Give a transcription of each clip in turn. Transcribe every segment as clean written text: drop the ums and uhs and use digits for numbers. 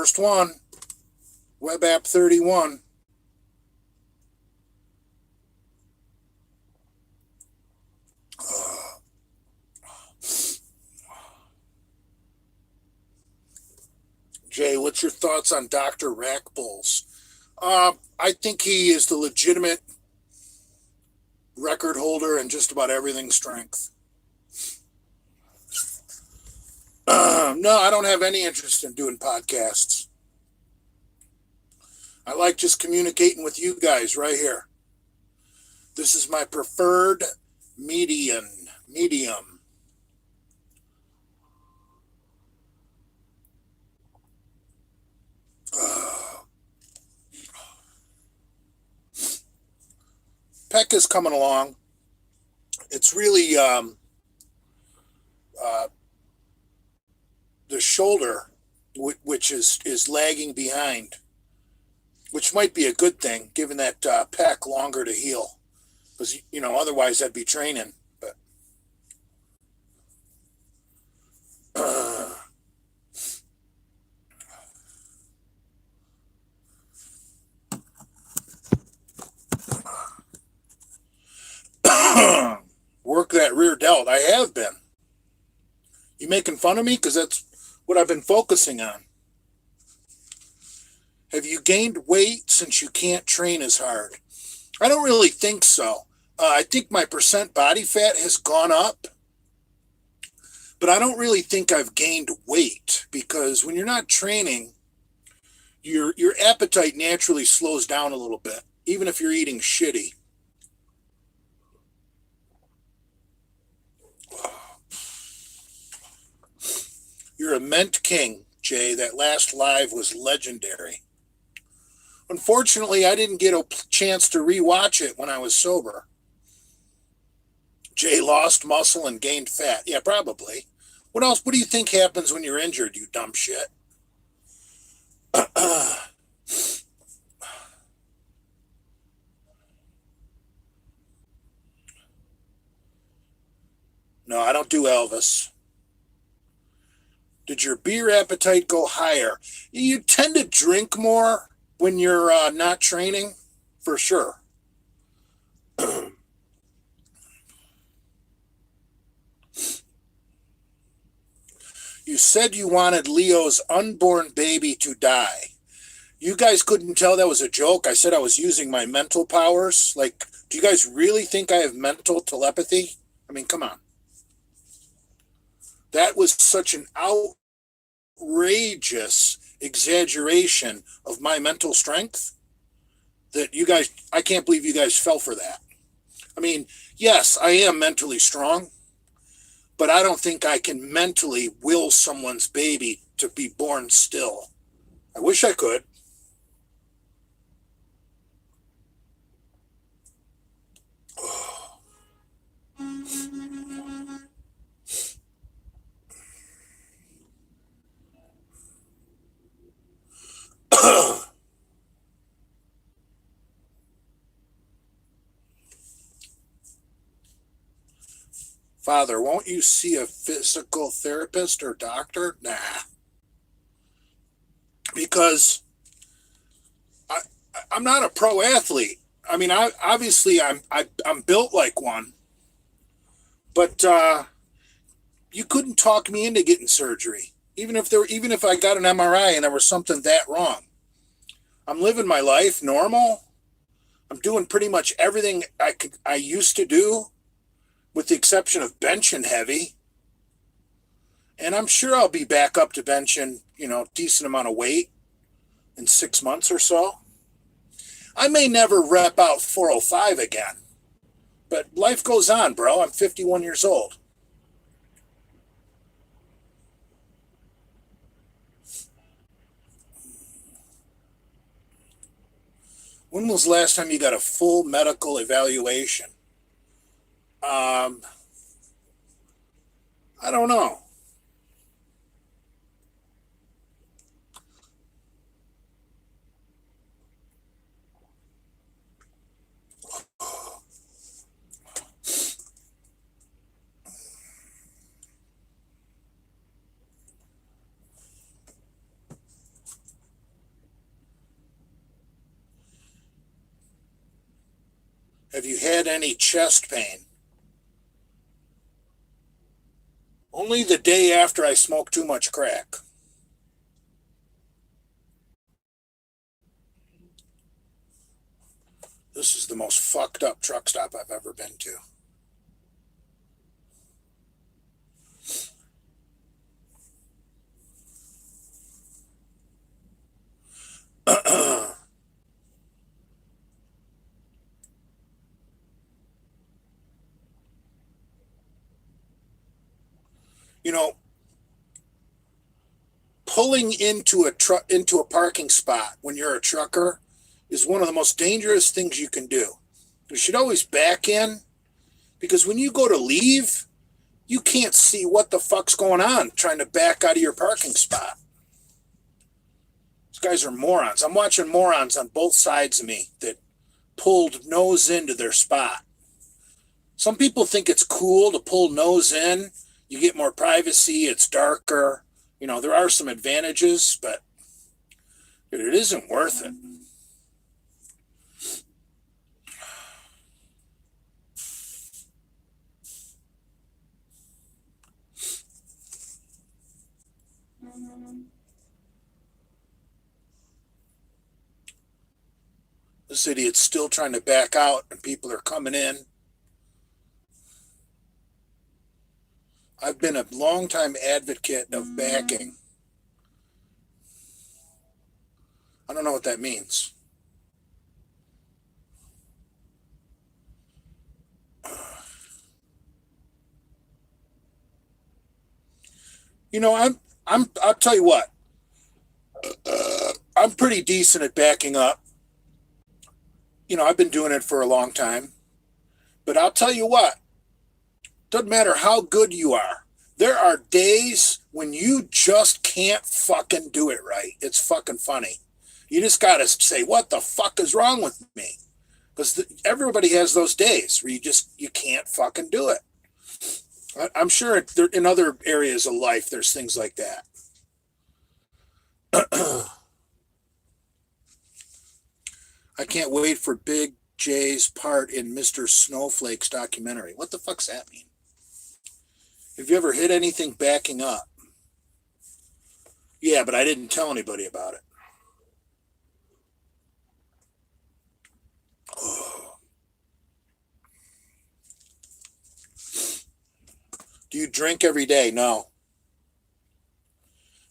First one, Web App 31. Jay, what's your thoughts on Dr. Rackbulls? I think he is the legitimate record holder in just about everything strength. No, I don't have any interest in doing podcasts. I like just communicating with you guys right here. This is my preferred medium. Peck is coming along. It's really the shoulder, which is lagging behind, which might be a good thing, given that Peck longer to heal, because otherwise I'd be training. But work that rear delt. I have been. You making fun of me? Because that's what I've been focusing on. Have you gained weight since you can't train as hard? I don't really think so. I think my percent body fat has gone up, but I don't really think I've gained weight, because when you're not training, your appetite naturally slows down a little bit, even if you're eating shitty. You're a ment king, Jay. That last live was legendary. Unfortunately, I didn't get a chance to rewatch it when I was sober. Jay lost muscle and gained fat. Yeah, probably. What else? What do you think happens when you're injured, you dumb shit? No, I don't do Elvis. Did your beer appetite go higher? You tend to drink more when you're not training, for sure. You said you wanted Leo's unborn baby to die. You guys couldn't tell that was a joke. I said I was using my mental powers. Like, do you guys really think I have mental telepathy? I mean, come on. That was such an outrageous exaggeration of my mental strength that I can't believe you guys fell for that. I mean, yes, I am mentally strong, but I don't think I can mentally will someone's baby to be born still. I wish I could. Father, won't you see a physical therapist or doctor? Nah, because I, I'm not a pro athlete. I mean, I'm built like one, but you couldn't talk me into getting surgery, even if I got an MRI and there was something that wrong. I'm living my life normal. I'm doing pretty much everything I used to do, with the exception of benching heavy. And I'm sure I'll be back up to benching, decent amount of weight in 6 months or so. I may never rep out 405 again, but life goes on, bro. I'm 51 years old. When was the last time you got a full medical evaluation? Um, I don't know. Have you had any chest pain? Only the day after I smoked too much crack. This is the most fucked up truck stop I've ever been to. You know, pulling into a parking spot when you're a trucker is one of the most dangerous things you can do. You should always back in because when you go to leave, you can't see what the fuck's going on trying to back out of your parking spot. These guys are morons. I'm watching morons on both sides of me that pulled nose into their spot. Some people think it's cool to pull nose in. You get more privacy. It's darker. You know, there are some advantages, but it isn't worth it. This idiot's still trying to back out and people are coming in. I've been a longtime advocate of backing. I don't know what that means. You know, I'll tell you what, I'm pretty decent at backing up. You know, I've been doing it for a long time, but I'll tell you what, doesn't matter how good you are. There are days when you just can't fucking do it right. It's fucking funny. You just got to say, what the fuck is wrong with me? Because everybody has those days where you can't fucking do it. I'm sure in other areas of life, there's things like that. I can't wait for Big J's part in Mr. Snowflake's documentary. What the fuck's that mean? Have you ever hit anything backing up? Yeah, but I didn't tell anybody about it. Oh. Do you drink every day? No.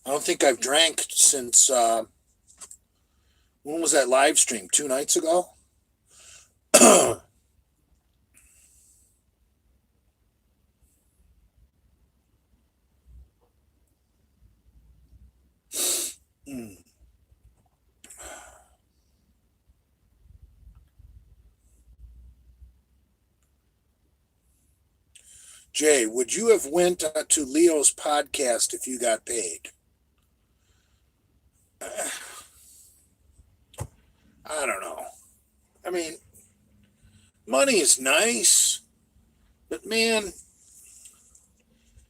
I don't think I've drank since, when was that live stream? 2 nights ago? Hmm. Jay, would you have went to Leo's podcast if you got paid? I don't know. I mean, money is nice, but man,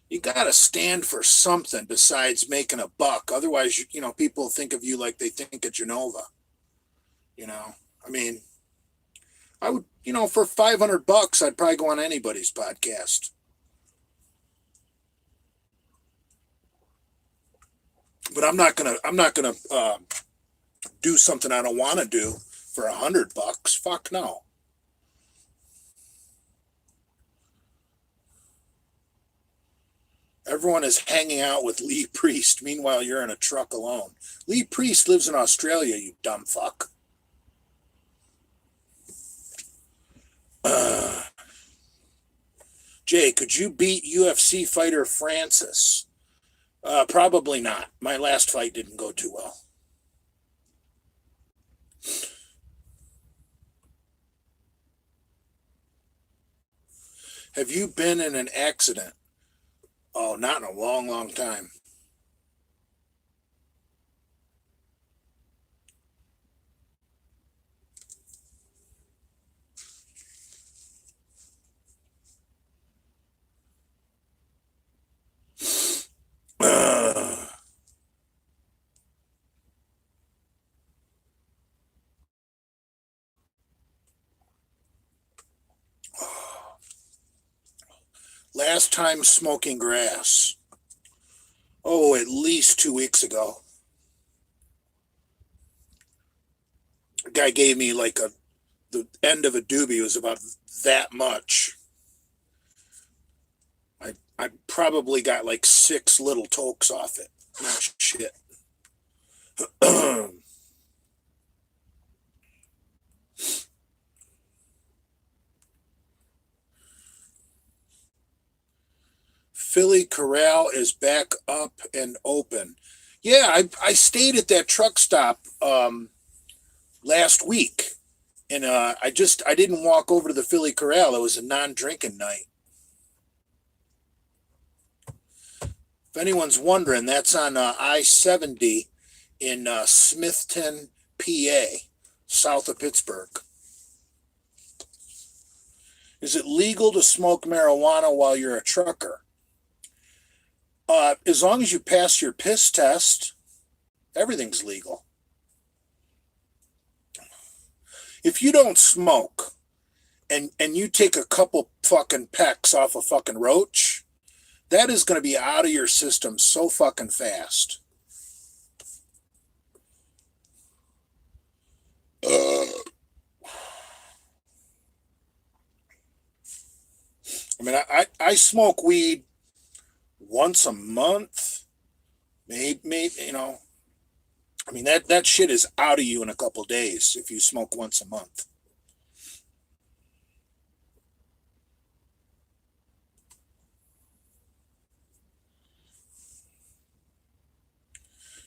you got to stand for something besides making a buck. Otherwise, people think of you like they think of Genova. I mean, I would, for $500, I'd probably go on anybody's podcast. But I'm not gonna do something I don't want to do for $100. Fuck no. Everyone is hanging out with Lee Priest. Meanwhile, you're in a truck alone. Lee Priest lives in Australia, you dumb fuck. Jay, could you beat UFC fighter Francis? Probably not. My last fight didn't go too well. Have you been in an accident? Oh, not in a long, long time. Last time smoking grass. Oh, at least 2 weeks ago. A guy gave me like the end of a doobie was about that much. I probably got like 6 little tokes off it. No shit. Philly Corral is back up and open. Yeah, I stayed at that truck stop last week, and I didn't walk over to the Philly Corral. It was a non-drinking night. If anyone's wondering, that's on I-70 in Smithton, PA, south of Pittsburgh. Is it legal to smoke marijuana while you're a trucker? As long as you pass your piss test, everything's legal. If you don't smoke and you take a couple fucking pecks off a fucking roach, that is going to be out of your system so fucking fast. I mean, I smoke weed once a month, maybe, you know. I mean, that shit is out of you in a couple of days if you smoke once a month.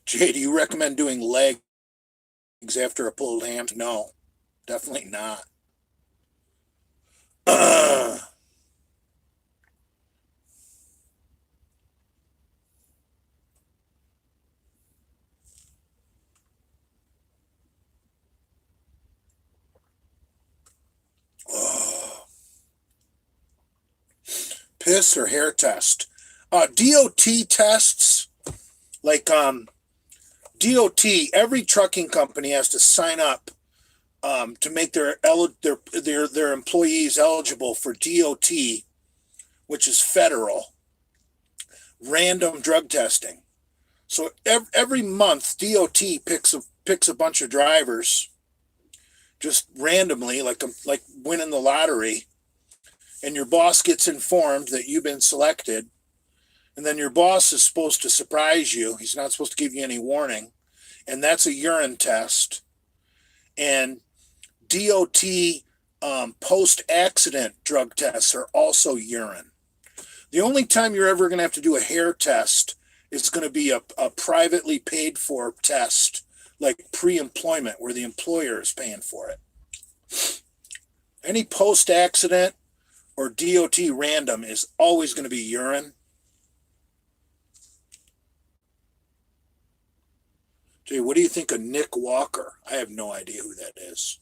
Jay, do you recommend doing legs after a pulled ham? No, definitely not. Piss or hair test? DOT tests, like DOT, every trucking company has to sign up to make their employees eligible for DOT, which is federal random drug testing. So every month, DOT picks a bunch of drivers just randomly, like winning the lottery, and your boss gets informed that you've been selected. And then your boss is supposed to surprise you. He's not supposed to give you any warning. And that's a urine test. And DOT post-accident drug tests are also urine. The only time you're ever going to have to do a hair test is going to be a privately paid for test, like pre-employment, where the employer is paying for it. Any post-accident or DOT random is always going to be urine. Jay, what do you think of Nick Walker? I have no idea who that is.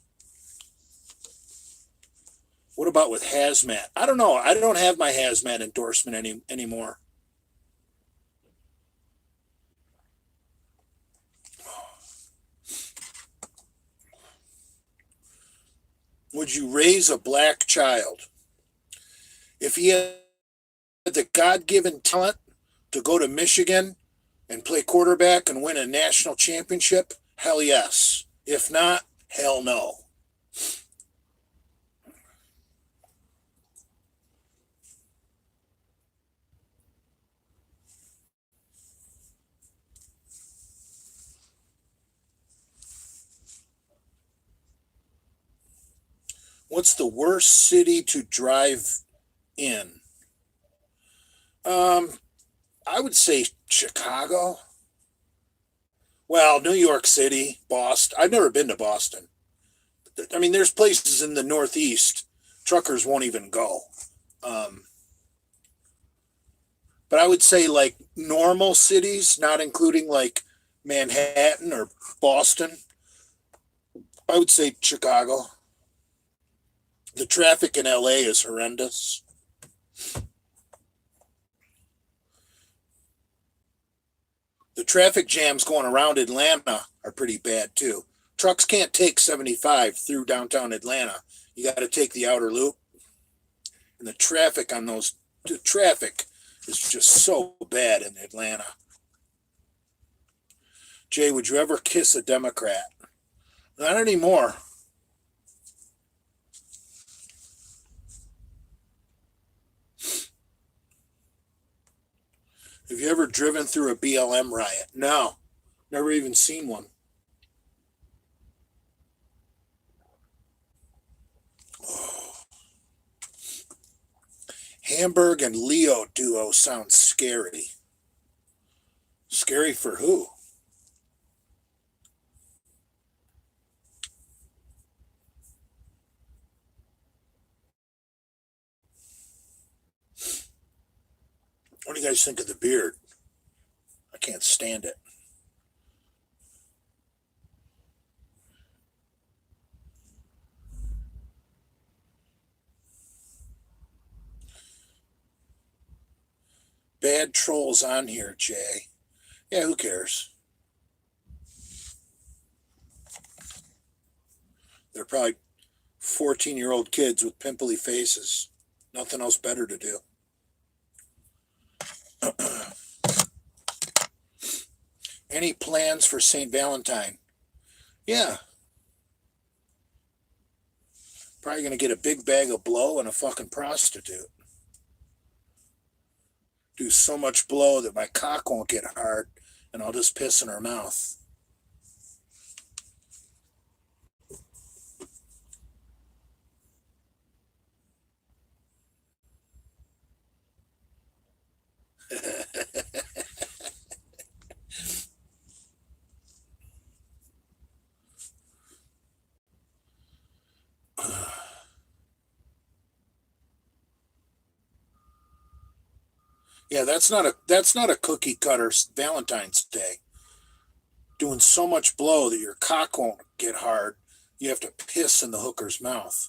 What about with hazmat? I don't know. I don't have my hazmat endorsement anymore. Would you raise a black child if he had the God-given talent to go to Michigan and play quarterback and win a national championship? Hell yes. If not, hell no. What's the worst city to drive in? I would say Chicago. Well, New York City, Boston. I've never been to Boston. I mean, there's places in the Northeast truckers won't even go. Um, but I would say like normal cities, not including like Manhattan or Boston. I would say Chicago. The traffic in LA is horrendous. The traffic jams going around Atlanta are pretty bad too. Trucks can't take 75 through downtown Atlanta. You got to take the outer loop. And the traffic on the traffic is just so bad in Atlanta. Jay, would you ever kiss a Democrat? Not anymore. Have you ever driven through a BLM riot? No, never even seen one. Oh. Hamburg and Leo duo sounds scary. Scary for who? What do you guys think of the beard? I can't stand it. Bad trolls on here, Jay. Yeah, who cares? They're probably 14-year-old kids with pimply faces. Nothing else better to do. Any plans for St. Valentine? Yeah. Probably going to get a big bag of blow and a fucking prostitute. Do so much blow that my cock won't get hard and I'll just piss in her mouth. Yeah, that's not a cookie cutter Valentine's Day. Doing so much blow that your cock won't get hard, you have to piss in the hooker's mouth.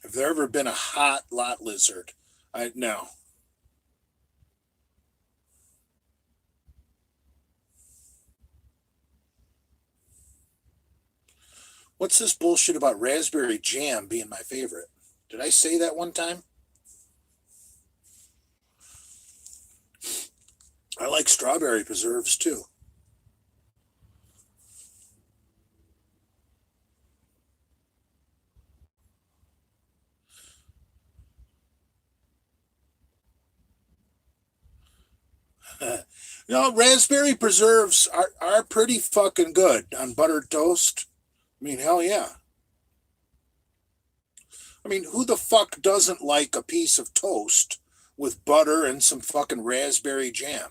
Have there ever been a hot lot lizard? I no. What's this bullshit about raspberry jam being my favorite? Did I say that one time? I like strawberry preserves too. No, raspberry preserves are pretty fucking good on buttered toast. I mean, hell yeah. I mean, who the fuck doesn't like a piece of toast with butter and some fucking raspberry jam?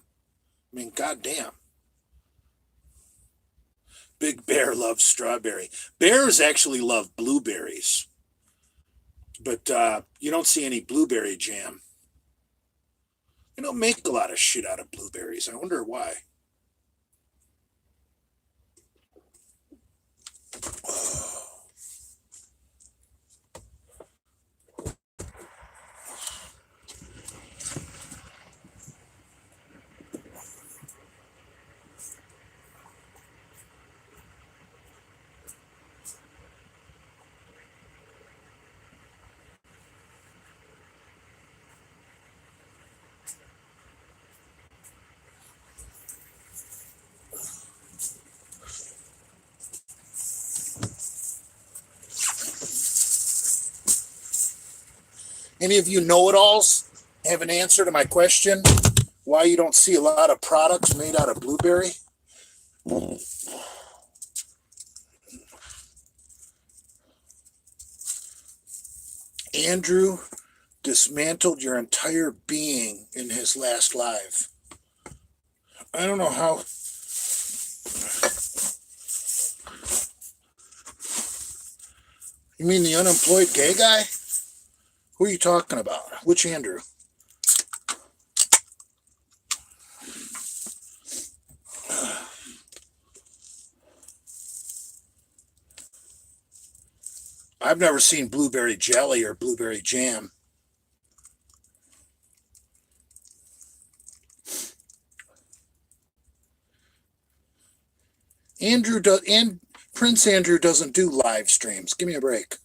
I mean, goddamn. Big Bear loves strawberry. Bears actually love blueberries, but you don't see any blueberry jam. They don't make a lot of shit out of blueberries. I wonder why. Any of you know-it-alls have an answer to my question? Why you don't see a lot of products made out of blueberry? Andrew dismantled your entire being in his last live. I don't know how. You mean the unemployed gay guy? Who are you talking about? Which Andrew? I've never seen blueberry jelly or blueberry jam. And Prince Andrew doesn't do live streams. Give me a break.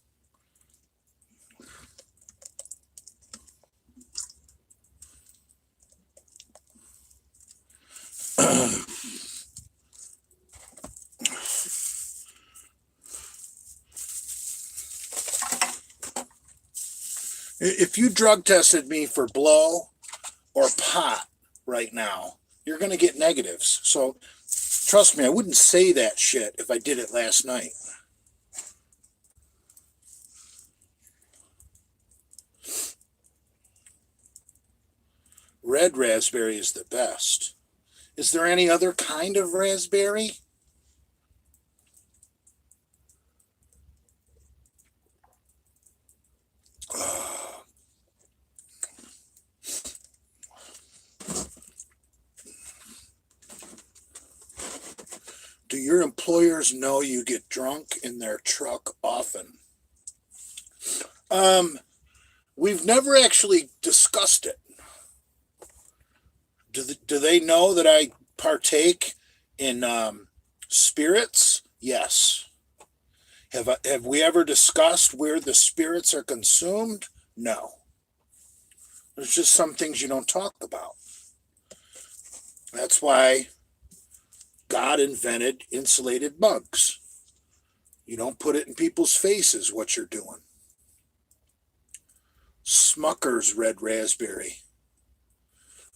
If you drug tested me for blow or pot right now, you're going to get negatives. So trust me, I wouldn't say that shit if I did it last night. Red raspberry is the best. Is there any other kind of raspberry? Do your employers know you get drunk in their truck often? We've never actually discussed it. Do they know that I partake in spirits? Yes. Have we ever discussed where the spirits are consumed? No. There's just some things you don't talk about. That's why God invented insulated mugs. You don't put it in people's faces what you're doing. Smucker's red raspberry.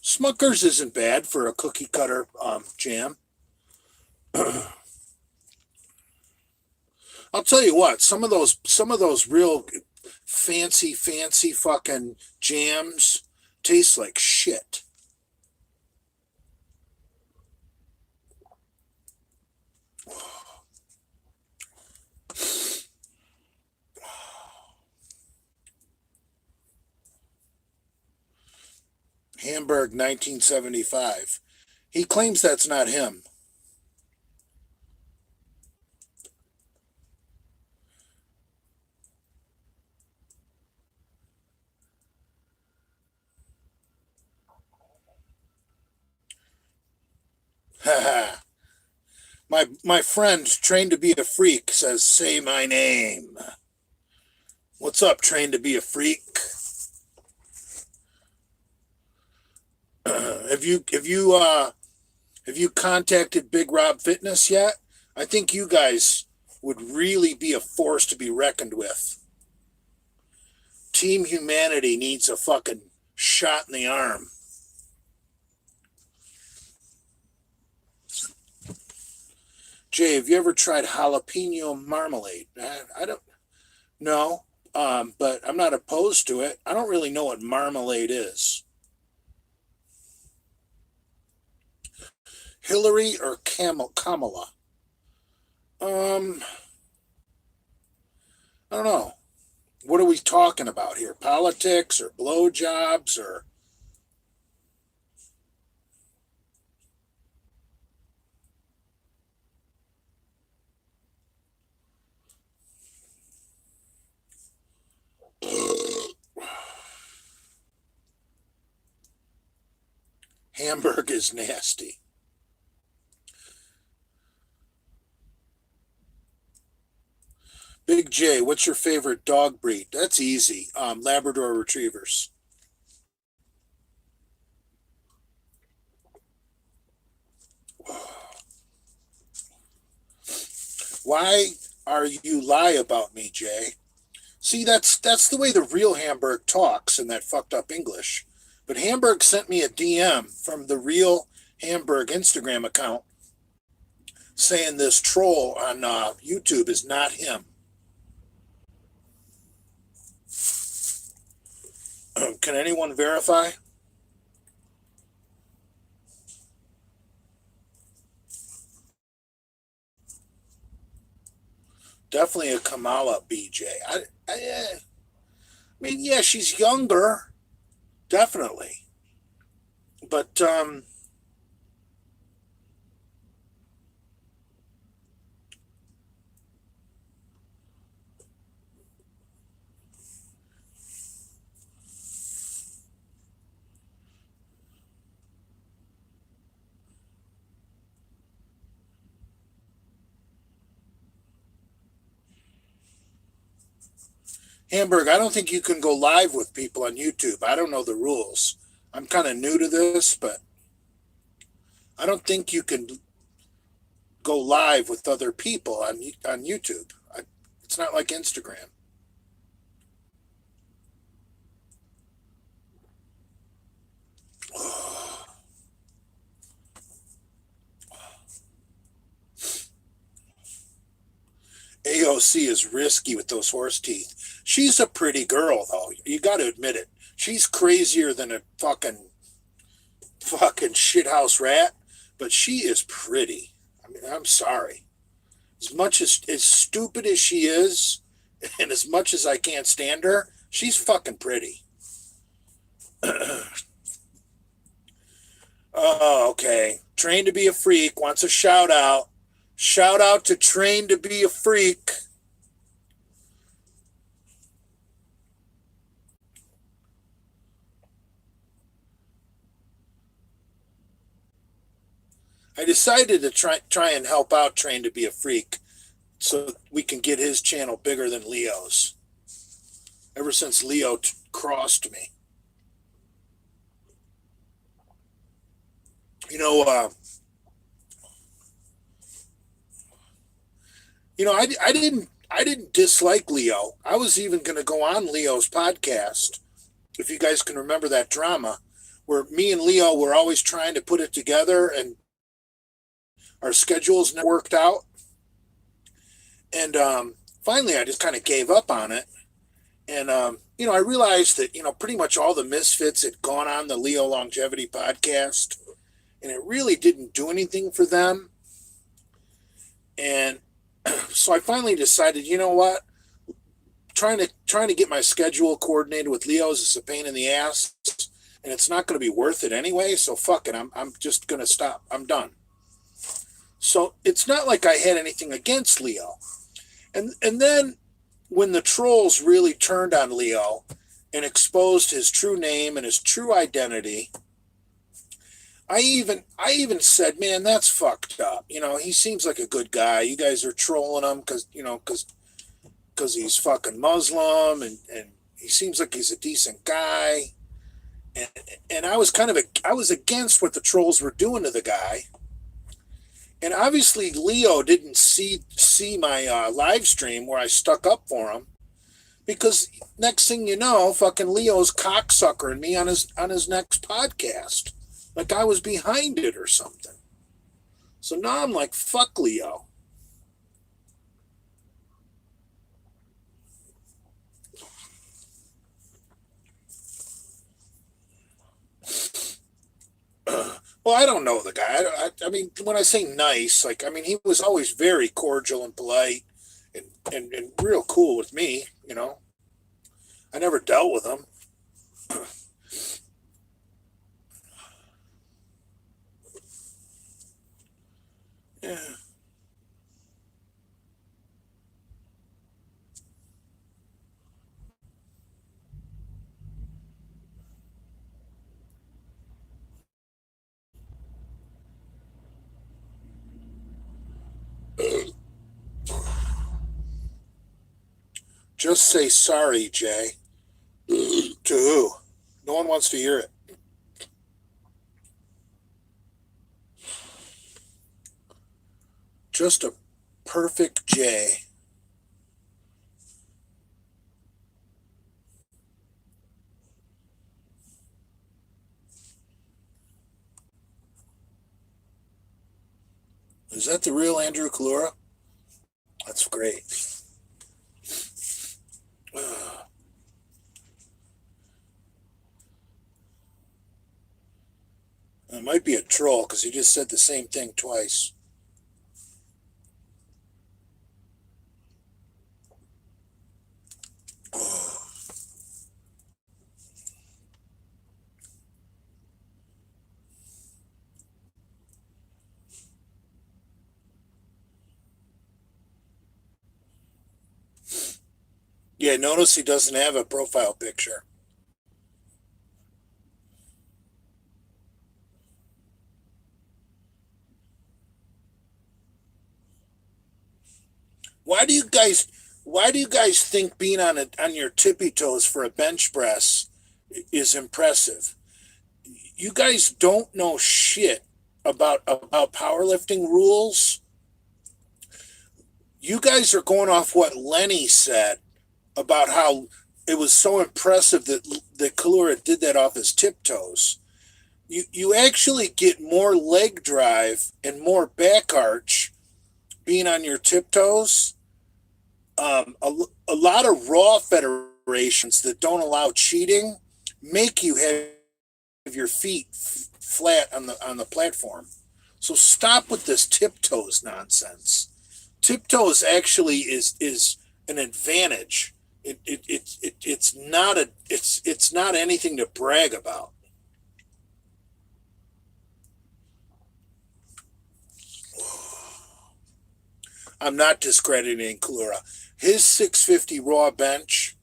Smucker's isn't bad for a cookie cutter jam. I'll tell you what, some of those real fancy fucking jams taste like shit. Hamburg 1975. He claims that's not him. My friend trained to be a freak says, "Say my name." What's up, trained to be a freak? Have you contacted Big Rob Fitness yet? I think you guys would really be a force to be reckoned with. Team Humanity needs a fucking shot in the arm. Jay, have you ever tried jalapeno marmalade? I don't know, but I'm not opposed to it. I don't really know what marmalade is. Hillary or Kamala? I don't know. What are we talking about here? Politics or blowjobs or? Hamburg is nasty. Big J, what's your favorite dog breed? That's easy. Labrador Retrievers. Why are you lie about me, Jay? See, that's the way the real Hamburg talks in that fucked up English. But Hamburg sent me a DM from the real Hamburg Instagram account saying this troll on YouTube is not him. Can anyone verify? Definitely a Kamala, BJ. I mean, yeah, she's younger, definitely, but Hamburg, I don't think you can go live with people on YouTube. I don't know the rules. I'm kind of new to this, but I don't think you can go live with other people on YouTube. It's not like Instagram. AOC is risky with those horse teeth. She's a pretty girl, though. You got to admit it. She's crazier than a fucking shithouse rat, but she is pretty. I mean, I'm sorry. As much as stupid as she is, and as much as I can't stand her, she's fucking pretty. Oh, okay. Train to be a freak wants a shout out. Shout out to Train to be a Freak. I decided to try and help out Train to be a Freak so we can get his channel bigger than Leo's. Ever since Leo crossed me. You know, I didn't dislike Leo. I was even going to go on Leo's podcast. If you guys can remember that drama where me and Leo were always trying to put it together and our schedules never worked out. And finally, I just kind of gave up on it. And, I realized that, pretty much all the misfits had gone on the Leo Longevity podcast, and it really didn't do anything for them. And so I finally decided, you know what? Trying to get my schedule coordinated with Leo's is a pain in the ass, and it's not going to be worth it anyway. So fuck it. I'm just going to stop. I'm done. So it's not like I had anything against Leo. And then when the trolls really turned on Leo and exposed his true name and his true identity, I even said, man, that's fucked up. He seems like a good guy. You guys are trolling him because he's fucking Muslim and he seems like he's a decent guy. And I was I was against what the trolls were doing to the guy. And obviously Leo didn't see my live stream where I stuck up for him, because next thing you know, fucking Leo's cocksuckering me on his next podcast, like I was behind it or something. So now I'm like, fuck Leo. Well, I don't know the guy. I mean, when I say nice, like, I mean, he was always very cordial and polite and real cool with me, I never dealt with him. Yeah. Just say sorry, Jay. To who? No one wants to hear it. Just a perfect Jay. Is that the real Andrew Kalura? That's great. It might be a troll because he just said the same thing twice. Yeah, notice he doesn't have a profile picture. Why do you guys why do you guys think being on your tippy toes for a bench press is impressive? You guys don't know shit about powerlifting rules. You guys are going off what Lenny said about how it was so impressive that Kalura did that off his tiptoes. You actually get more leg drive and more back arch being on your tiptoes. A lot of raw federations that don't allow cheating make you have your feet flat on the platform. So stop with this tiptoes nonsense. Tiptoes actually is an advantage. It's not anything to brag about. I'm not discrediting Kalura. His 650 raw bench,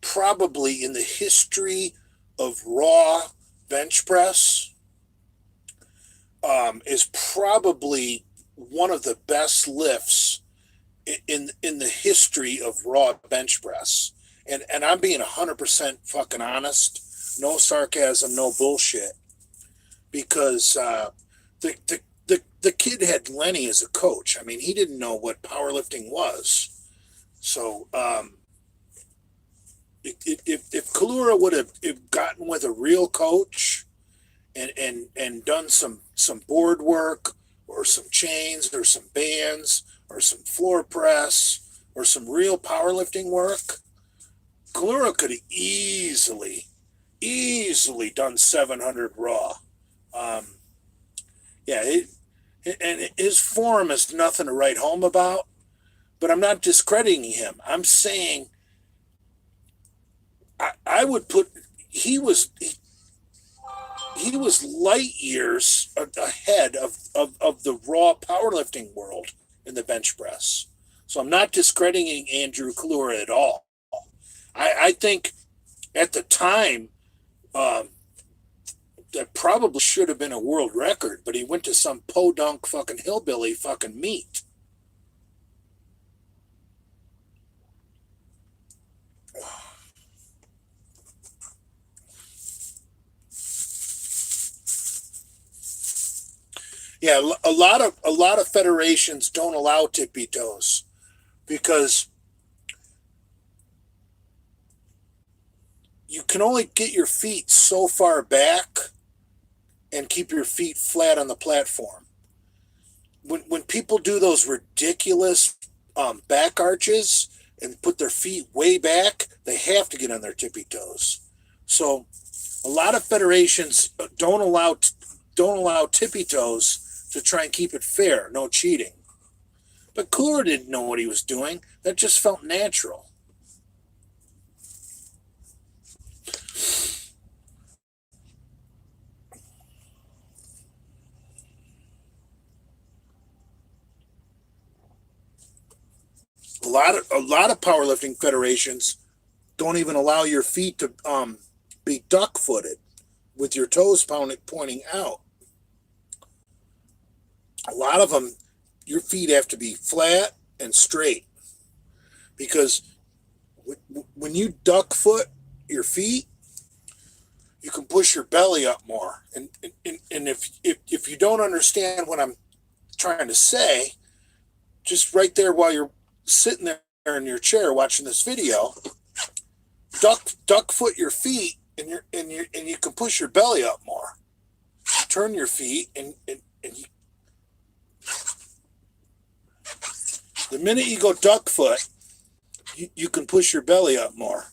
probably in the history of raw bench press, is probably one of the best lifts in the history of raw bench press. And I'm being 100% fucking honest, no sarcasm, no bullshit, because the kid had Lenny as a coach. I mean, he didn't know what powerlifting was. So if Kalura would have gotten with a real coach and done some board work or some chains or some bands or some floor press or some real powerlifting work, Kalura could have easily done 700 raw. Yeah, and his form is nothing to write home about, but I'm not discrediting him. I'm saying I would put he was light years ahead of the raw powerlifting world in the bench press. So I'm not discrediting Andrew Kalura at all. I think at the time that probably should have been a world record, but he went to some podunk fucking hillbilly fucking meet. Yeah, a lot of federations don't allow tippy toes because you can only get your feet so far back and keep your feet flat on the platform. When people do those ridiculous back arches and put their feet way back, they have to get on their tippy toes. So a lot of federations don't allow tippy toes to try and keep it fair, no cheating. But Cooler didn't know what he was doing. That just felt natural. A lot of powerlifting federations don't even allow your feet to be duck footed with your toes pointing out. A lot of them, your feet have to be flat and straight because when you duck foot your feet, you can push your belly up more. And if you don't understand what I'm trying to say, just right there while you're sitting there in your chair watching this video, duck foot your feet and you can push your belly up more. Turn your feet and you, the minute you go duck foot, you can push your belly up more.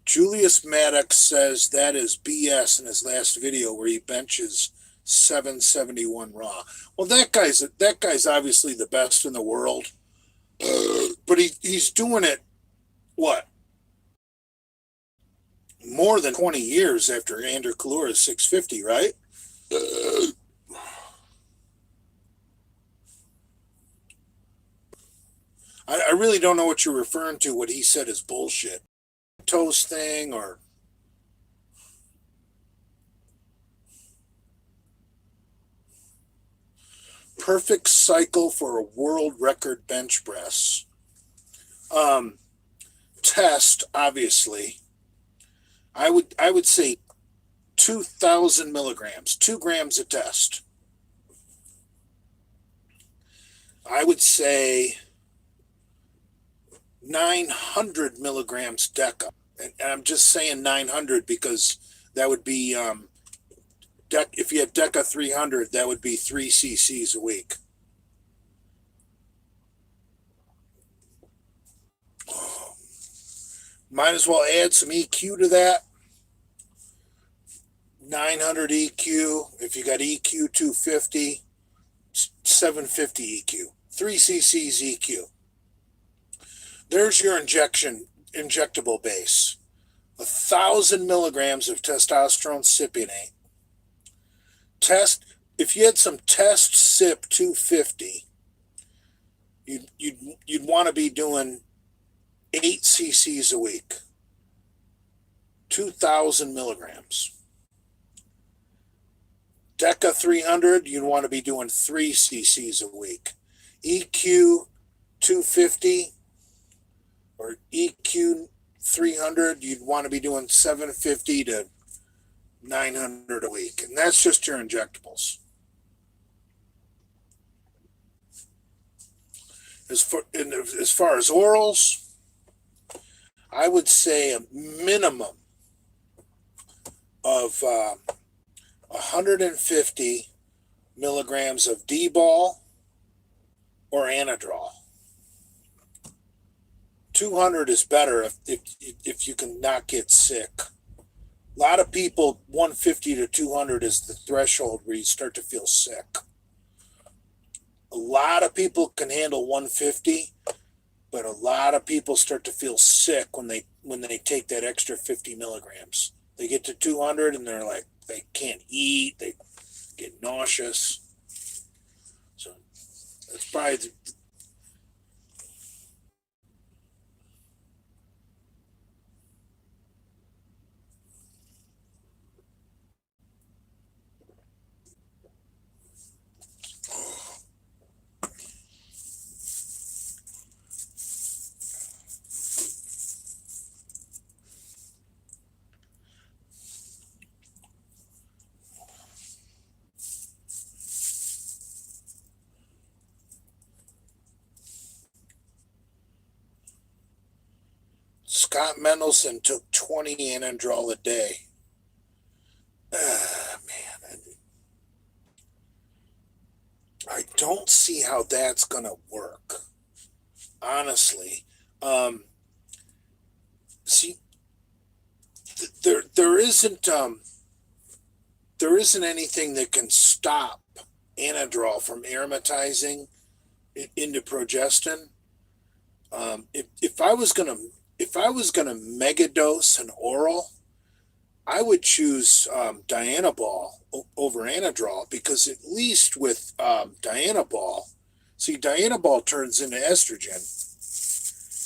Julius Maddox says that is BS in his last video where he benches 771 raw. Well, that guy's obviously the best in the world, but he's doing it what, more than 20 years after Andrew Kalura's 650, right? I really don't know what you're referring to. What he said is bullshit. Toast thing or perfect cycle for a world record bench press. Um, Test, obviously. I would say 2,000 milligrams, 2 grams a test. I would say 900 milligrams DECA. And I'm just saying 900 because that would be, if you had DECA 300, that would be 3 cc's a week. Might as well add some EQ to that. 900 EQ. If you got EQ 250, 750 EQ. 3 cc's EQ. There's your injectable base. 1,000 milligrams of testosterone cypionate. If you had some test SIP 250, you'd want to be doing 8 cc's a week. 2,000 milligrams. DECA 300, you'd want to be doing 3 cc's a week. EQ 250 or EQ 300, you'd want to be doing 750 to 900 a week. And that's just your injectables. As far as orals, I would say a minimum of 150 milligrams of D-bol or Anadrol. 200 is better if you can not get sick. A lot of people, 150 to 200 is the threshold where you start to feel sick. A lot of people can handle 150, but a lot of people start to feel sick when they take that extra 50 milligrams. They get to 200 and they're like, they can't eat, they get nauseous. So that's probably Scott Mendelson took 20 Anadrol a day. Man, I don't see how that's gonna work. Honestly, see, there isn't anything that can stop Anadrol from aromatizing into progestin. If I was gonna mega dose an oral, I would choose Dianabol over Anadrol because at least with Dianabol, see, Dianabol turns into estrogen.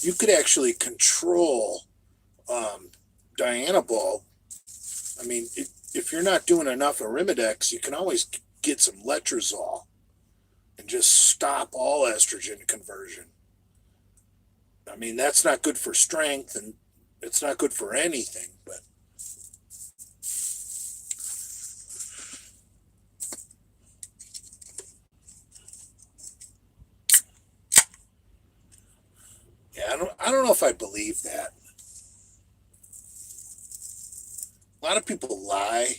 You could actually control Dianabol. I mean, if you're not doing enough Arimidex, you can always get some letrozole and just stop all estrogen conversion. I mean, that's not good for strength and it's not good for anything, but yeah, I don't know if I believe that. A lot of people lie.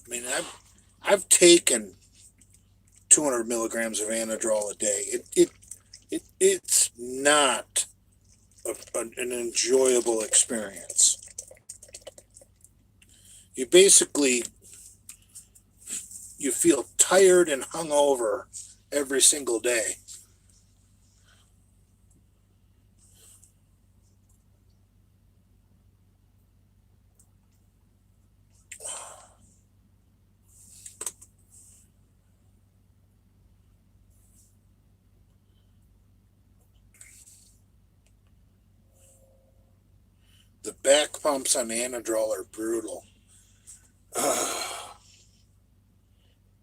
I mean, I've taken 200 milligrams of Anadrol a day. It's not an enjoyable experience. You basically you feel tired and hungover every single day. The back pumps on Anadrol are brutal.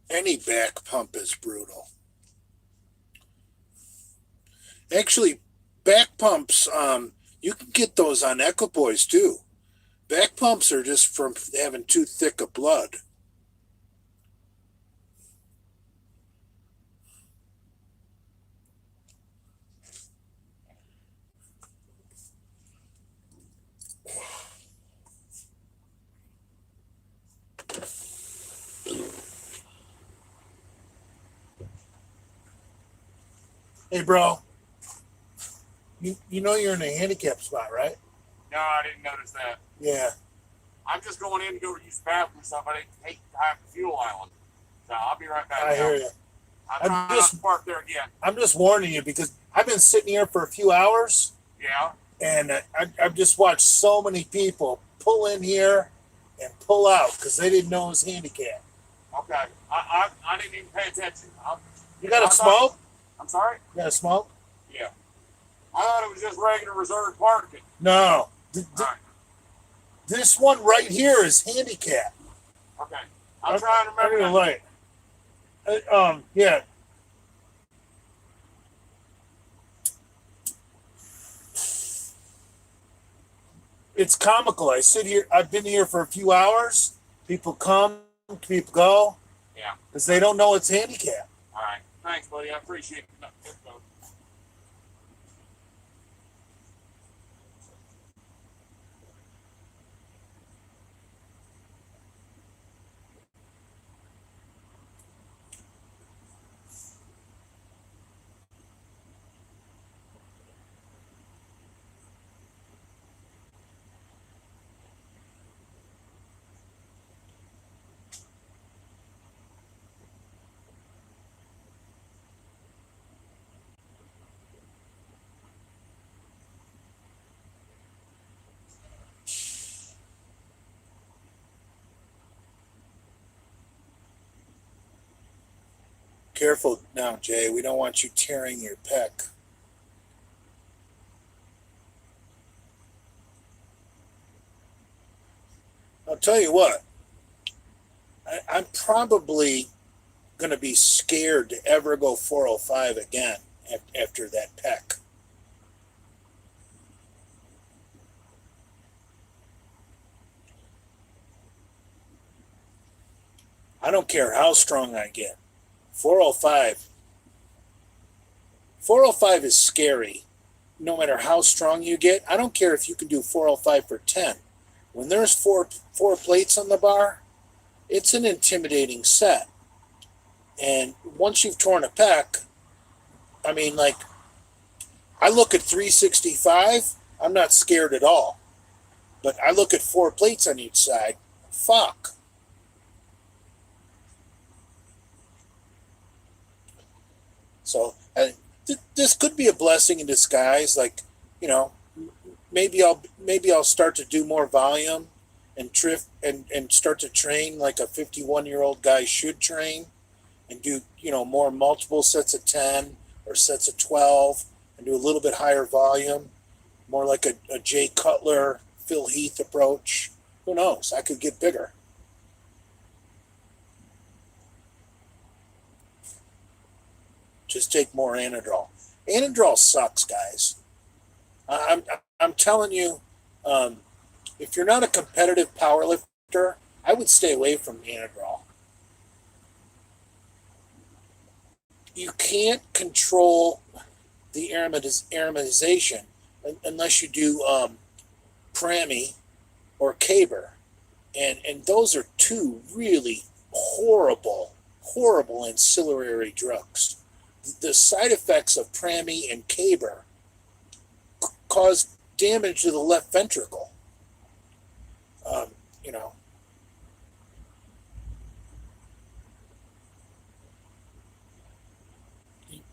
Any back pump is brutal. Actually, back pumps, you can get those on Equipoise too. Back pumps are just from having too thick of blood. Hey, bro, you know you're in a handicap spot, right? No, I didn't notice that. Yeah. I'm just going in to go use the bathroom or something. I hate to have the fuel island. So I'll be right back. I hear you. I'm I'm trying not just to park there again. I'm just warning you because I've been sitting here for a few hours Yeah. and I've just watched so many people pull in here and pull out because they didn't know it was handicapped. Okay. I didn't even pay attention. You got a smoke? I'm sorry? You got a smoke? Yeah. I thought it was just regular reserved parking. No. All right. This one right here is handicapped. Okay. I'm trying to remember. the light. Yeah. It's comical. I sit here. I've been here for a few hours. People come, people go. Yeah. Because they don't know it's handicapped. All right. Thanks, buddy. I appreciate it. Careful now, Jay. We don't want you tearing your pec. I'll tell you what. I'm probably going to be scared to ever go 405 again after that pec. I don't care how strong I get. 405. 405 is scary. No matter how strong you get, I don't care if you can do 405 for 10. When there's four plates on the bar, it's an intimidating set. And once you've torn a pec, I mean, like, I look at 365, I'm not scared at all. But I look at four plates on each side, fuck. So this could be a blessing in disguise. Like, you know, maybe I'll start to do more volume and and start to train like a 51-year-old guy should train and do, more multiple sets of 10 or sets of 12 and do a little bit higher volume, more like a Jay Cutler, Phil Heath approach. Who knows? I could get bigger. Just take more Anadrol. Anadrol sucks, guys. I'm telling you, um, if you're not a competitive power lifter, I would stay away from Anadrol. You can't control the aromatization unless you do Prami or Caber, and those are two really horrible ancillary drugs. The side effects of Prami and Caber cause damage to the left ventricle. Um, you know,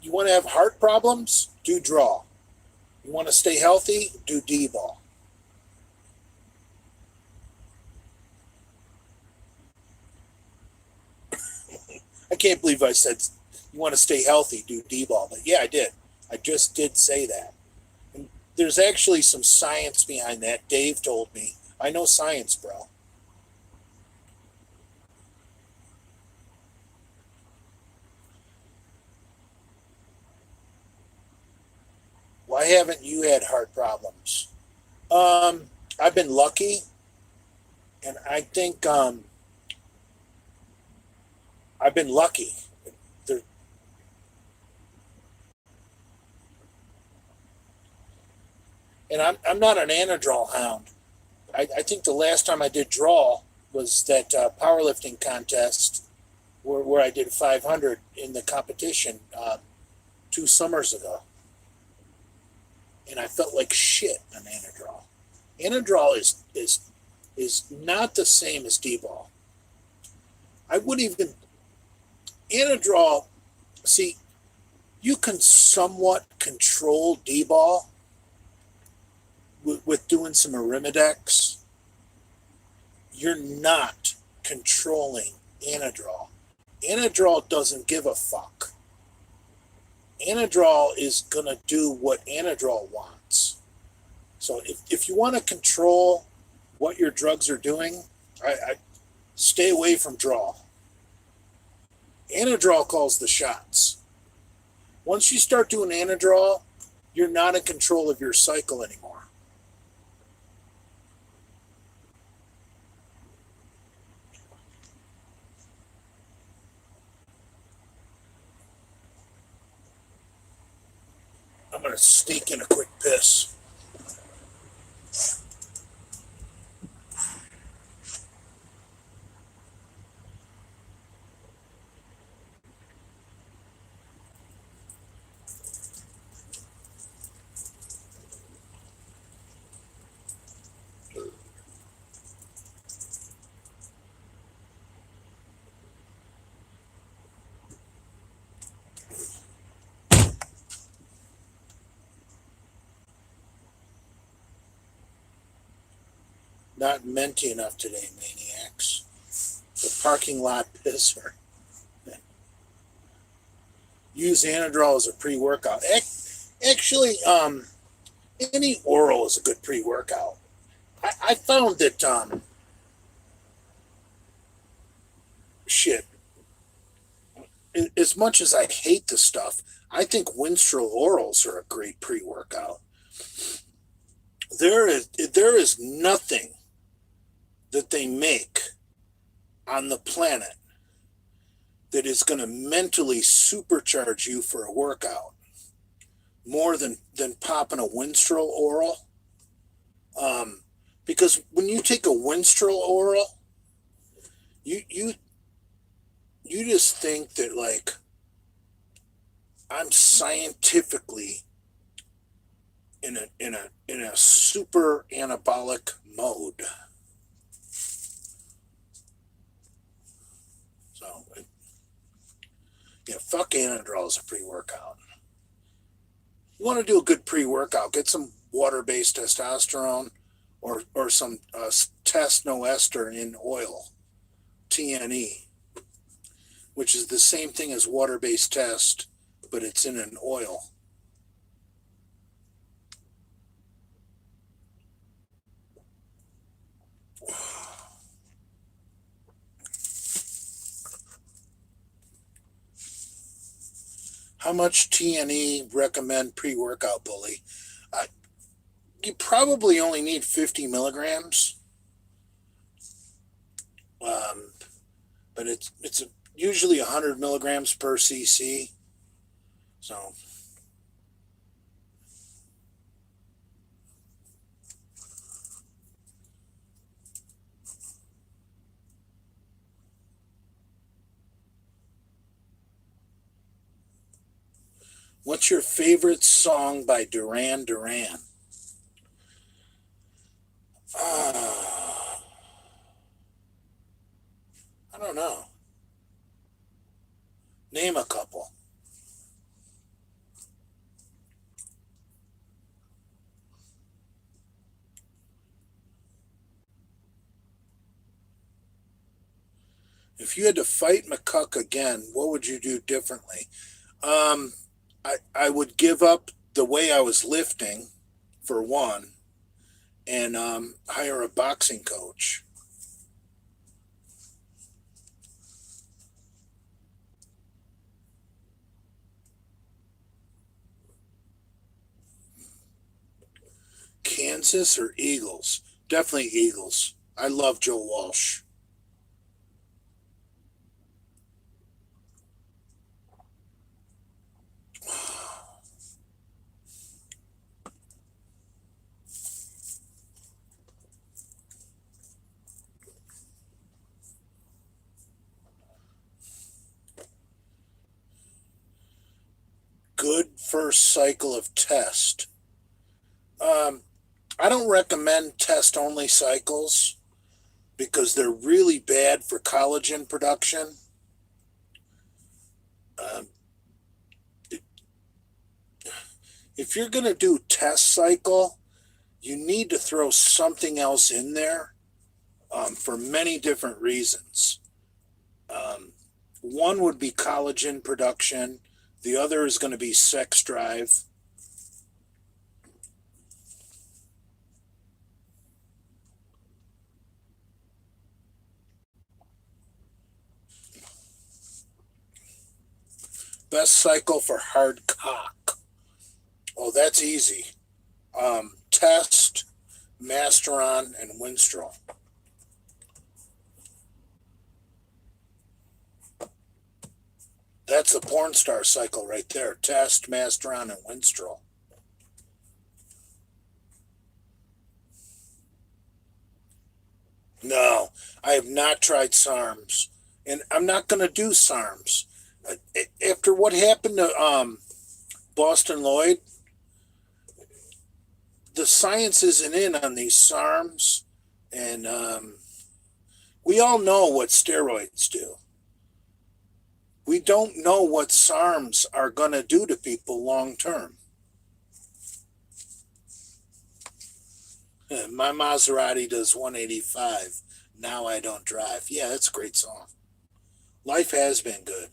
you want to have heart problems? Do draw. You want to stay healthy? Do D-ball. I can't believe I said you want to stay healthy, do D-ball. But yeah, I did. I just did say that. And there's actually some science behind that. Dave told me. I know science, bro. Why haven't you had heart problems? I've been lucky, and I think I've been lucky. There, and I'm not an Anadrol hound. I think the last time I did draw was that powerlifting contest where I did 500 in the competition 2 summers ago, and I felt like shit on Anadrol. Anadrol is not the same as D-ball. I wouldn't even Anadrol. See, you can somewhat control D-ball with doing some Arimidex. You're not controlling Anadrol. Anadrol doesn't give a fuck. Anadrol is going to do what Anadrol wants. So if you want to control what your drugs are doing, I stay away from draw. Anadrol calls the shots. Once you start doing Anadrol, you're not in control of your cycle anymore. I'm going to sneak in a quick piss. Not minty enough today, maniacs. The parking lot pisser. Use Anadrol as a pre-workout. Actually, any oral is a good pre-workout. I found that shit. As much as I hate the stuff, I think Winstrol orals are a great pre-workout. There is nothing that they make on the planet that is going to mentally supercharge you for a workout more than popping a Winstrol oral. Because when you take a Winstrol oral, you just think that, like, I'm scientifically in a super anabolic mode. So fuck Anadrol as a pre-workout. You want to do a good pre-workout, get some water-based testosterone or some Test-No-Ester in oil, TNE, which is the same thing as water-based test, but it's in an oil. How much TNE recommend pre-workout, Bully? You probably only need 50 milligrams, but it's usually 100 milligrams per cc. So what's your favorite song by Duran Duran? I don't know. Name a couple. If you had to fight McCuck again, what would you do differently? I would give up the way I was lifting, for one, and hire a boxing coach. Kansas or Eagles? Definitely Eagles. I love Joe Walsh. Good first cycle of test. Um, I don't recommend test only cycles because they're really bad for collagen production. Um, if you're going to do test cycle, you need to throw something else in there for many different reasons. Um, One would be collagen production, the other is going to be sex drive. Best cycle for hard cock. Oh, that's easy. Test, Masteron, and Winstrol. That's a porn star cycle right there. Test, Masteron, and Winstrol. No, I have not tried SARMs, and I'm not going to do SARMs. After what happened to Boston Lloyd, the science isn't in on these SARMs, and we all know what steroids do. We don't know what SARMs are going to do to people long term. My Maserati does 185. Now I don't drive. Yeah, that's a great song. Life has been good.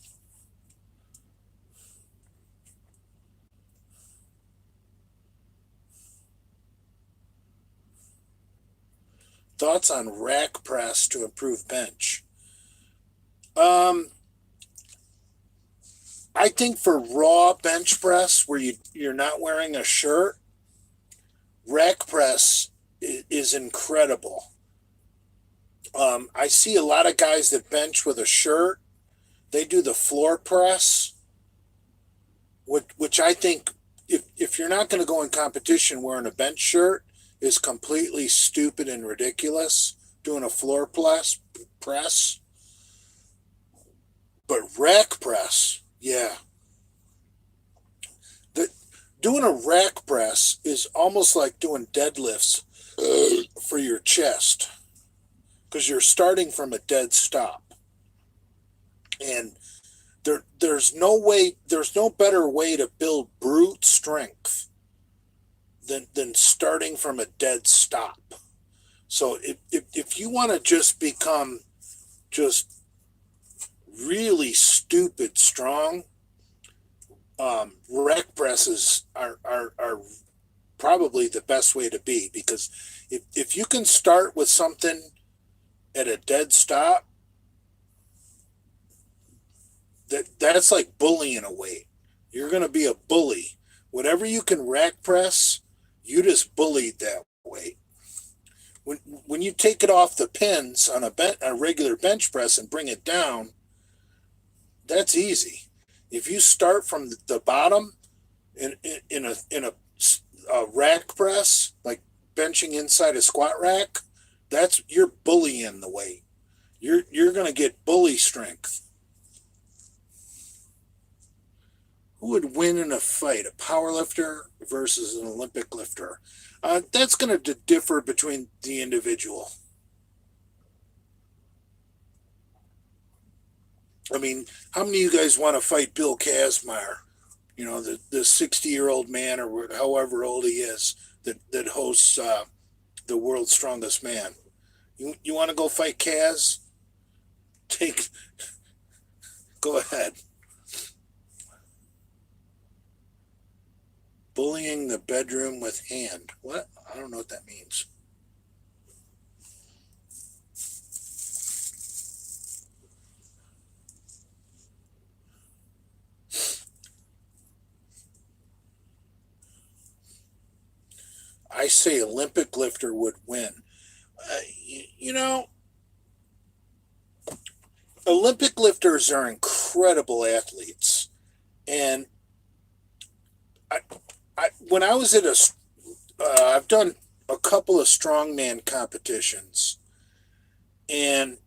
Thoughts on rack press to improve bench? Um, I think for raw bench press where you're not wearing a shirt, rack press is incredible. I see a lot of guys that bench with a shirt. They do the floor press, which I think if you're not going to go in competition wearing a bench shirt is completely stupid and ridiculous. Doing a floor press, but rack press, yeah. The, Doing a rack press is almost like doing deadlifts for your chest because you're starting from a dead stop. And there's no better way to build brute strength than starting from a dead stop. So if you want to just become just really stupid strong, rack presses are probably the best way to be, because if you can start with something at a dead stop, that's like bullying a weight. You're going to be a bully. Whatever you can rack press, you just bullied that weight. When you take it off the pins on a regular bench press and bring it down, that's easy. If you start from the bottom in a rack press, like benching inside a squat rack, you're bullying the weight. You're going to get bully strength. Who would win in a fight, a power lifter versus an Olympic lifter? That's going to differ between the individual. I mean, how many of you guys want to fight Bill Kazmaier? You know, the 60-year-old man or however old he is that hosts the world's strongest man. You want to go fight Kaz? Go ahead. Bullying the bedroom with hand. What? I don't know what that means. I say Olympic lifter would win. You know, Olympic lifters are incredible athletes, and I, when I was at I've done a couple of strongman competitions, and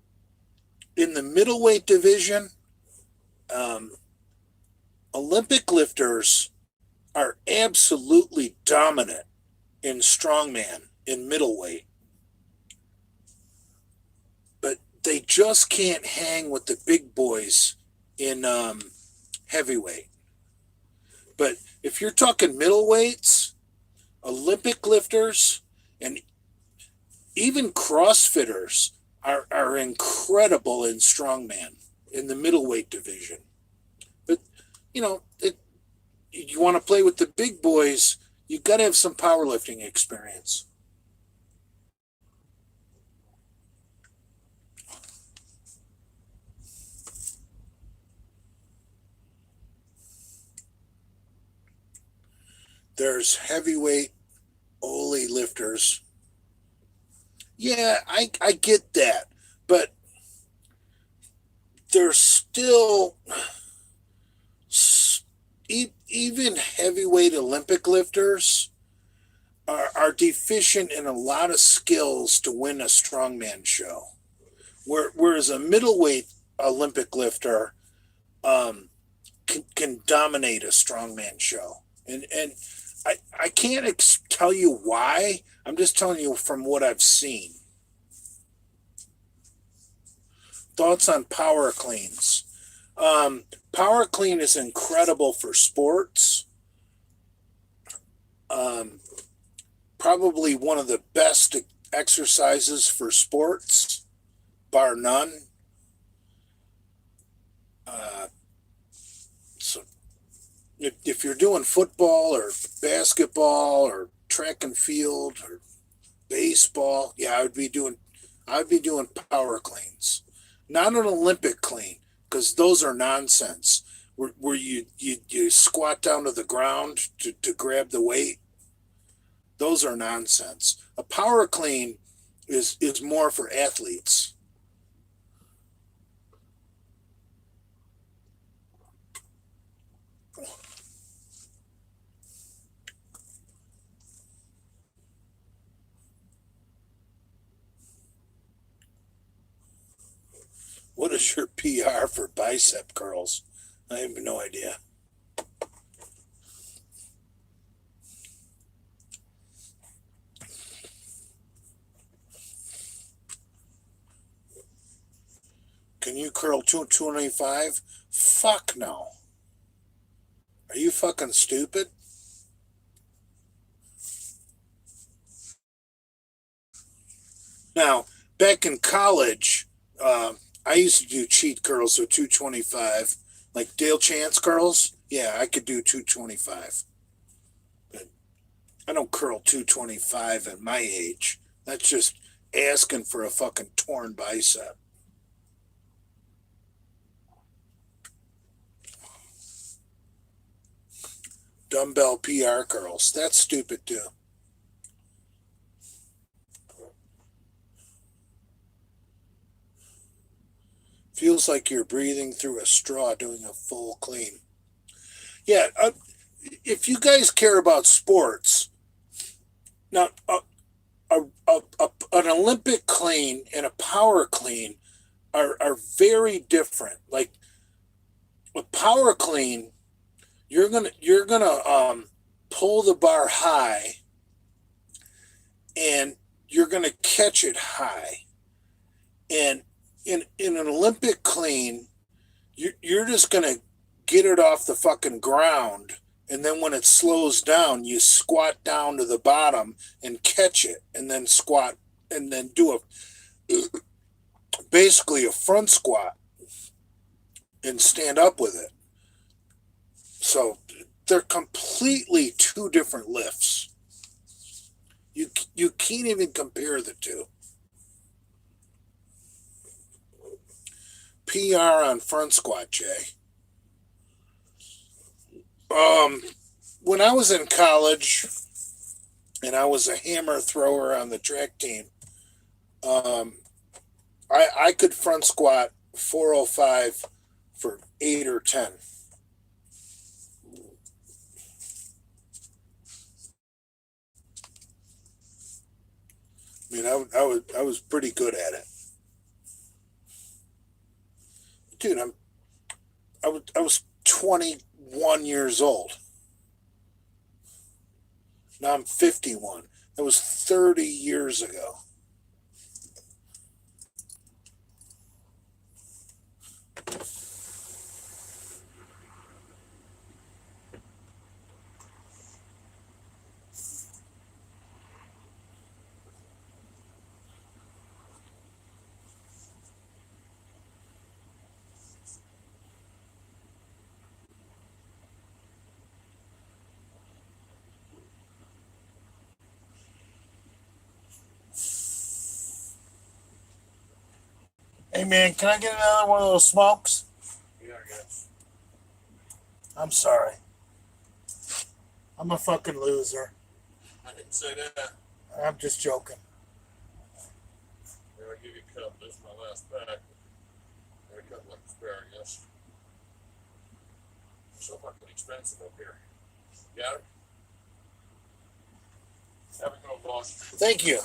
in the middleweight division, um, Olympic lifters are absolutely dominant in strongman in middleweight, but they just can't hang with the big boys in heavyweight. But if you're talking middleweights, Olympic lifters, and even CrossFitters are incredible in strongman in the middleweight division. But, you know, you want to play with the big boys, you've got to have some powerlifting experience. There's heavyweight Ole lifters. Yeah, I get that, but there's still even heavyweight Olympic lifters are deficient in a lot of skills to win a strongman show. Whereas a middleweight Olympic lifter can dominate a strongman show. And I can't tell you why. I'm just telling you from what I've seen. Thoughts on power cleans? Power clean is incredible for sports. Probably one of the best exercises for sports, bar none. So if you're doing football or basketball or track and field or baseball, yeah, I'd be doing power cleans, not an Olympic clean, because those are nonsense. Where you squat down to the ground to grab the weight. Those are nonsense. A power clean is more for athletes. What is your PR for bicep curls? I have no idea. Can you curl 225? Fuck no. Are you fucking stupid? Now, back in college, I used to do cheat curls, so 225. Like Dale Chance curls, yeah, I could do 225. But I don't curl 225 at my age. That's just asking for a fucking torn bicep. Dumbbell PR curls, that's stupid too. Feels like you're breathing through a straw doing a full clean. Yeah, if you guys care about sports, now an Olympic clean and a power clean are very different. Like a power clean, you're gonna pull the bar high, and you're gonna catch it high, and in an Olympic clean, you're just gonna get it off the fucking ground, and then when it slows down, you squat down to the bottom and catch it, and then squat, and then do basically a front squat and stand up with it. So they're completely two different lifts. You can't even compare the two. PR on front squat, Jay. When I was in college, and I was a hammer thrower on the track team. Um, I could front squat 405 for 8 or 10. I mean, I was pretty good at it, dude. I was 21 years old. Now I'm 51. That was 30 years ago. Hey man, can I get another one of those smokes? Yeah, I guess. I'm sorry. I'm a fucking loser. I didn't say that. I'm just joking. Here, I'll give you a cup. This is my last pack. Got a couple of asparagus. So fucking expensive up here. Got it? Have a go, boss. Thank you.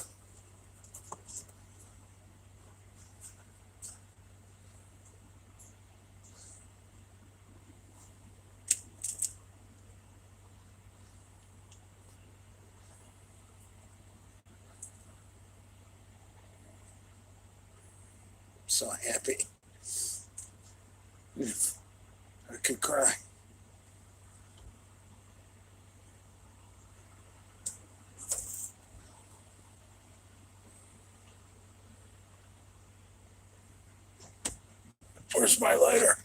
So happy. I could cry. Where's my lighter?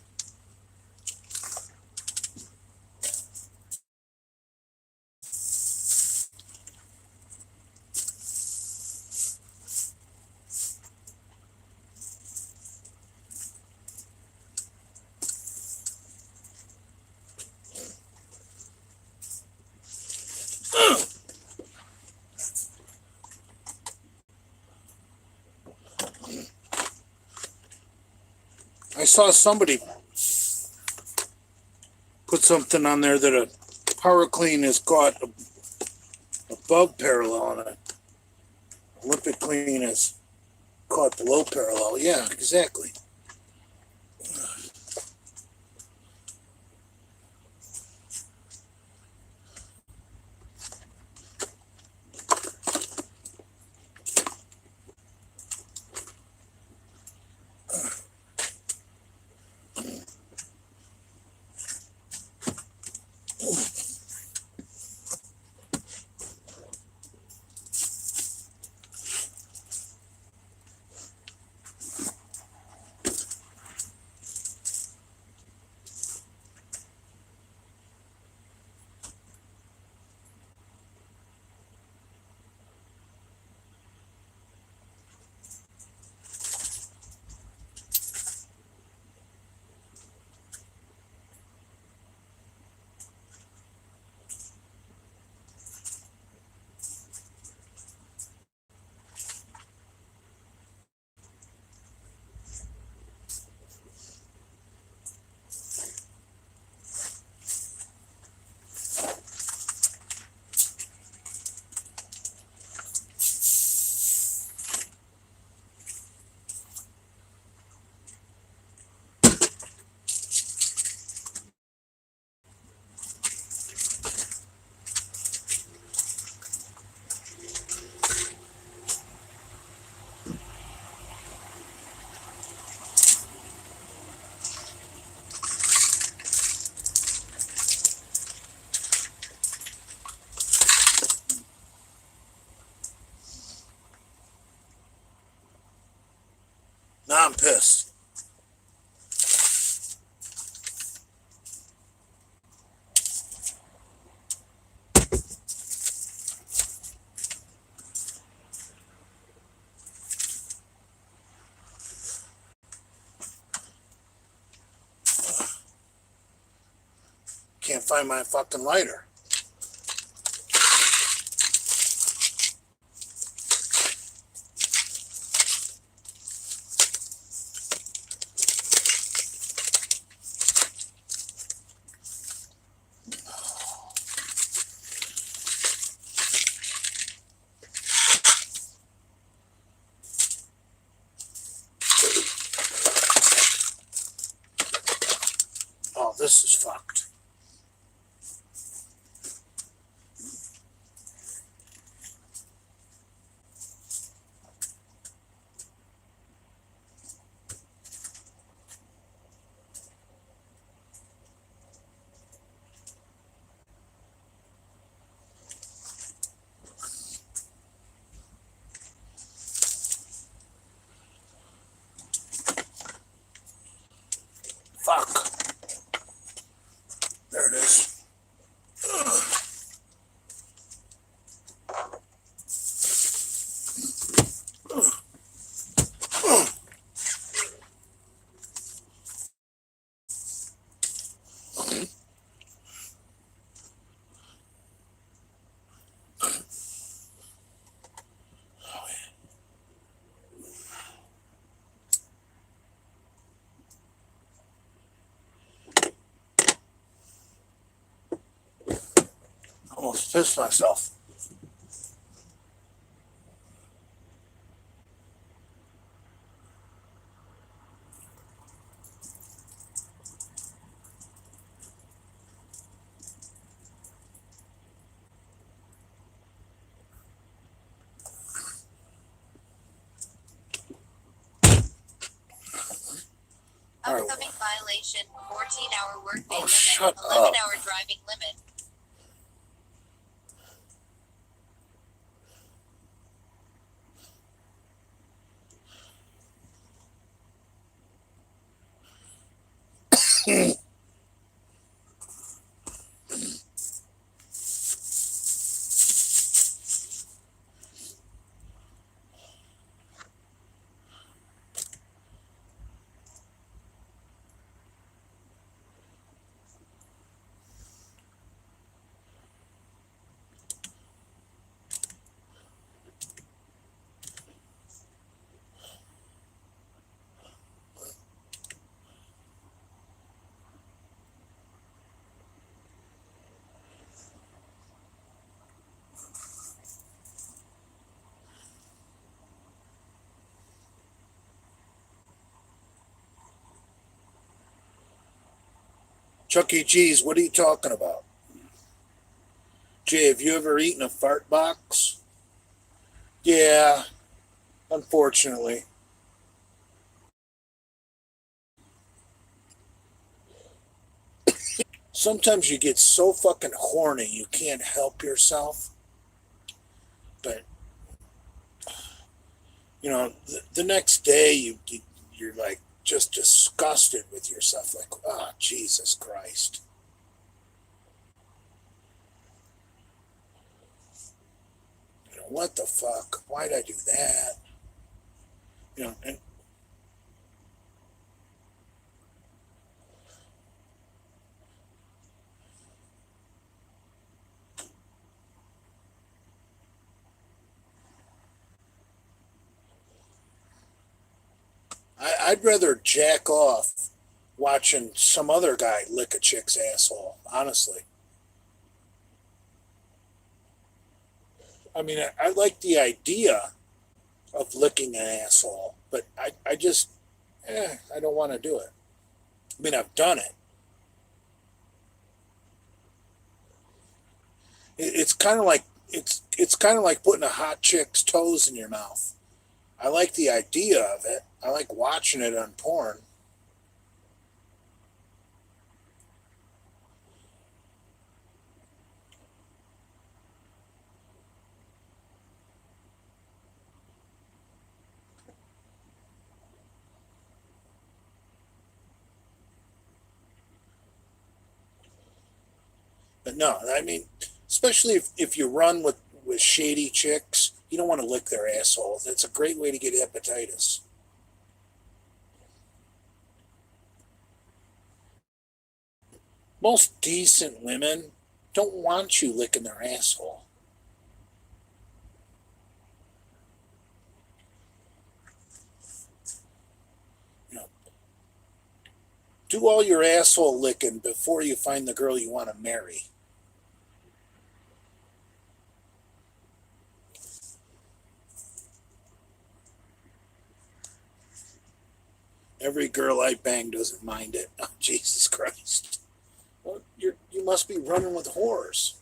I saw somebody put something on there that a power clean is caught above parallel and a Olympic clean is caught below parallel. Yeah, exactly. Now I'm pissed. Can't find my fucking lighter. almost pissed myself. Upcoming violation, 14-hour workday limit, shut 11-hour driving limit. Chuck E. Cheese, what are you talking about? Jay, have you ever eaten a fart box? Yeah, unfortunately. Sometimes you get so fucking horny you can't help yourself. But you know, the next day you're like just disgusted with yourself. Like, ah, oh, Jesus Christ. You know, what the fuck? Why'd I do that? You know, and I'd rather jack off watching some other guy lick a chick's asshole, honestly. I mean, I like the idea of licking an asshole, but I just, I don't want to do it. I mean, I've done it. It's kind of like it's kind of like putting a hot chick's toes in your mouth. I like the idea of it. I like watching it on porn. But no, I mean, especially if you run with shady chicks, you don't want to lick their asshole. That's a great way to get hepatitis. Most decent women don't want you licking their asshole. You know, do all your asshole licking before you find the girl you want to marry. Every girl I bang doesn't mind it. Oh, Jesus Christ. Well, you must be running with whores.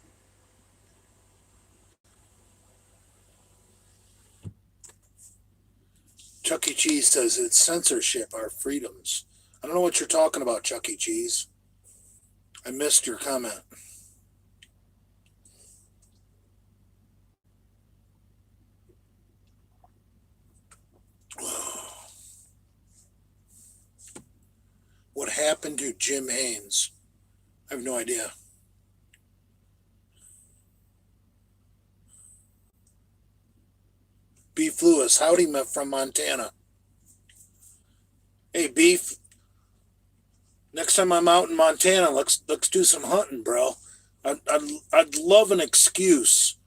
Chuck E. Cheese says it's censorship, our freedoms. I don't know what you're talking about, Chuck E. Cheese. I missed your comment. What happened to Jim Haynes? I have no idea. Beef Lewis, howdy from Montana. Hey, Beef. Next time I'm out in Montana, let's do some hunting, bro. I'd love an excuse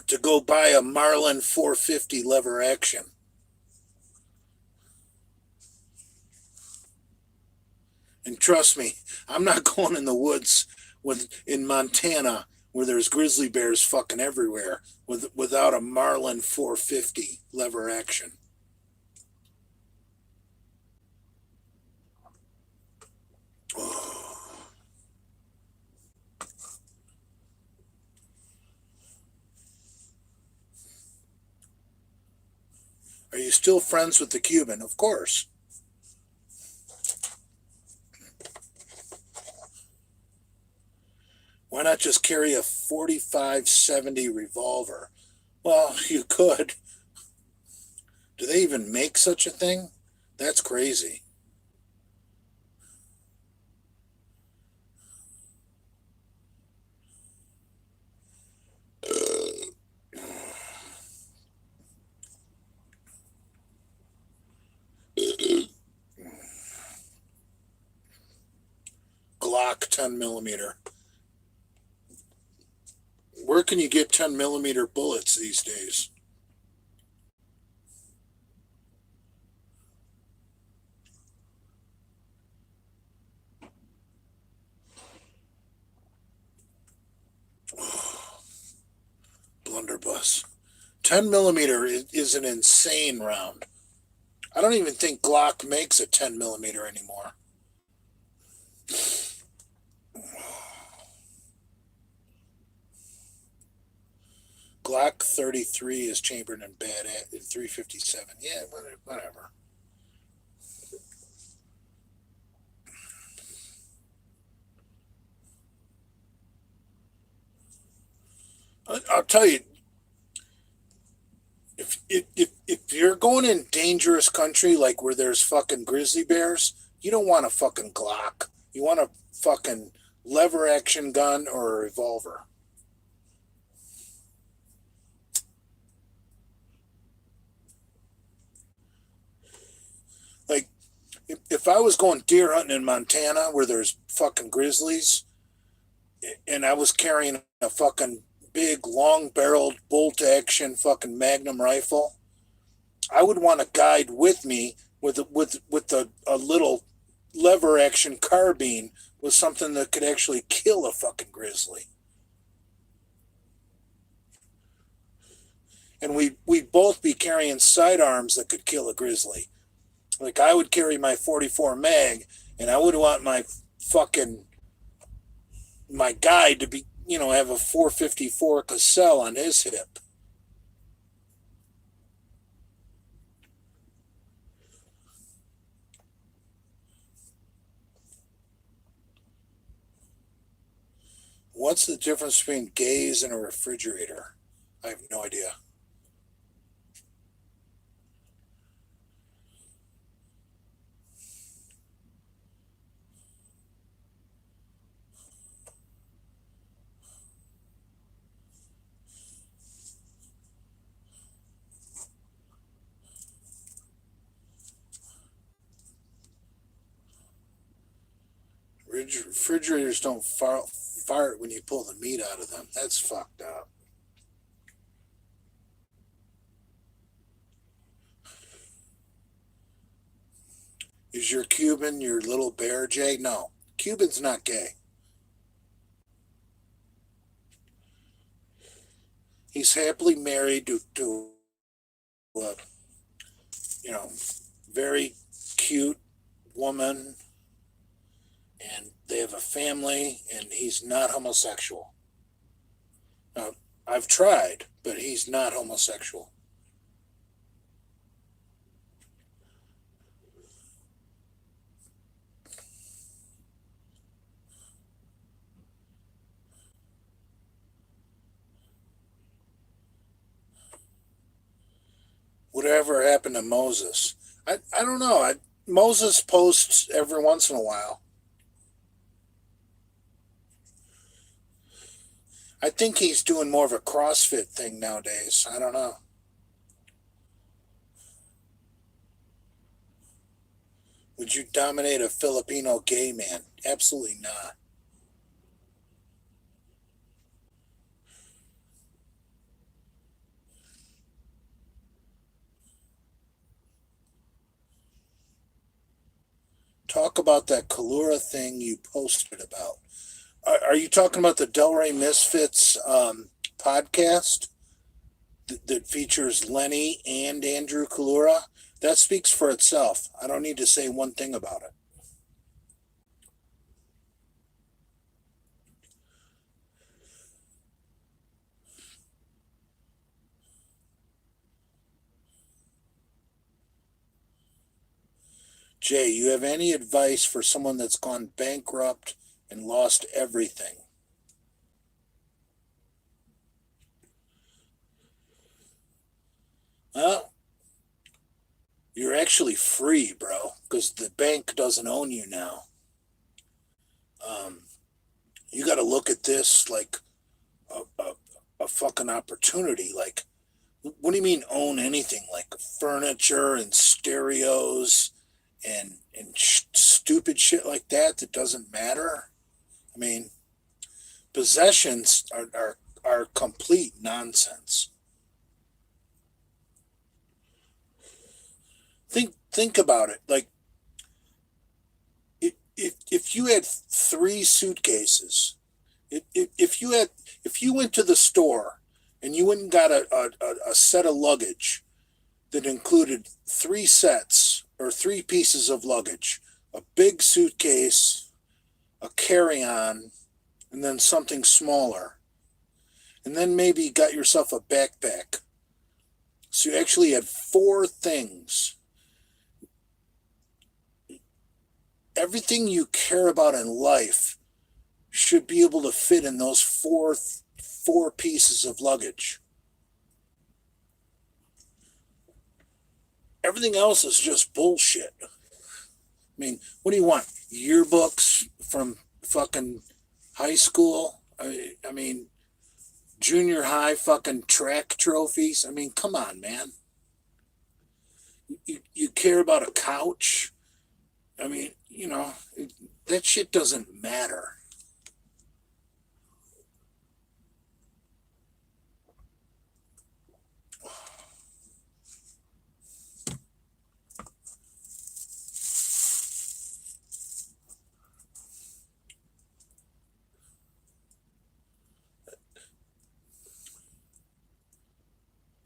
to go buy a Marlin 450 lever action. And trust me, I'm not going in the woods in Montana where there's grizzly bears fucking everywhere without a Marlin 450 lever action. Are you still friends with the Cuban? Of course. Why not just carry a 45-70 revolver? Well, you could. Do they even make such a thing? That's crazy. Glock 10 millimeter. Where can you get 10 millimeter bullets these days? Blunderbuss. 10 millimeter is an insane round. I don't even think Glock makes a 10 millimeter anymore. Glock 33 is chambered in bad at 357. Yeah, whatever. I'll tell you, if you're going in dangerous country like where there's fucking grizzly bears, you don't want a fucking Glock. You want a fucking lever action gun or a revolver. Like, if I was going deer hunting in Montana where there's fucking grizzlies and I was carrying a fucking big long barreled bolt action fucking Magnum rifle, I would want a guide with me with a little lever action carbine with something that could actually kill a fucking grizzly. And we'd both be carrying sidearms that could kill a grizzly. Like, I would carry my 44 mag, and I would want my guide to be, have a 454 Cassell on his hip. What's the difference between gaze and a refrigerator? I have no idea. Refrigerators don't fart when you pull the meat out of them. That's fucked up. Is your Cuban your little bear, Jay? No, Cuban's not gay. He's happily married to a, very cute woman, and they have a family, and he's not homosexual. Now, I've tried, but he's not homosexual. Whatever happened to Moses? I don't know. Moses posts every once in a while. I think he's doing more of a CrossFit thing nowadays. I don't know. Would you dominate a Filipino gay man? Absolutely not. Talk about that Kalura thing you posted about. Are you talking about the Delray Misfits podcast that features Lenny and Andrew Kalura? That speaks for itself. I don't need to say one thing about it. Jay, you have any advice for someone that's gone bankrupt and lost everything? Well, you're actually free, bro, because the bank doesn't own you now. Um, you got to look at this like a fucking opportunity. Like, what do you mean own anything? Like furniture and stereos and stupid shit like that doesn't matter. I mean, possessions are complete nonsense. Think about it. Like, if you had three suitcases, if you went to the store and you went and got a set of luggage that included three sets or three pieces of luggage, a big suitcase, a carry-on, and then something smaller, and then maybe you got yourself a backpack. So you actually had four things. Everything you care about in life should be able to fit in those four pieces of luggage. Everything else is just bullshit. I mean, what do you want? Yearbooks from fucking high school? I mean, junior high fucking track trophies? I mean, come on, man. You care about a couch? I mean, that shit doesn't matter.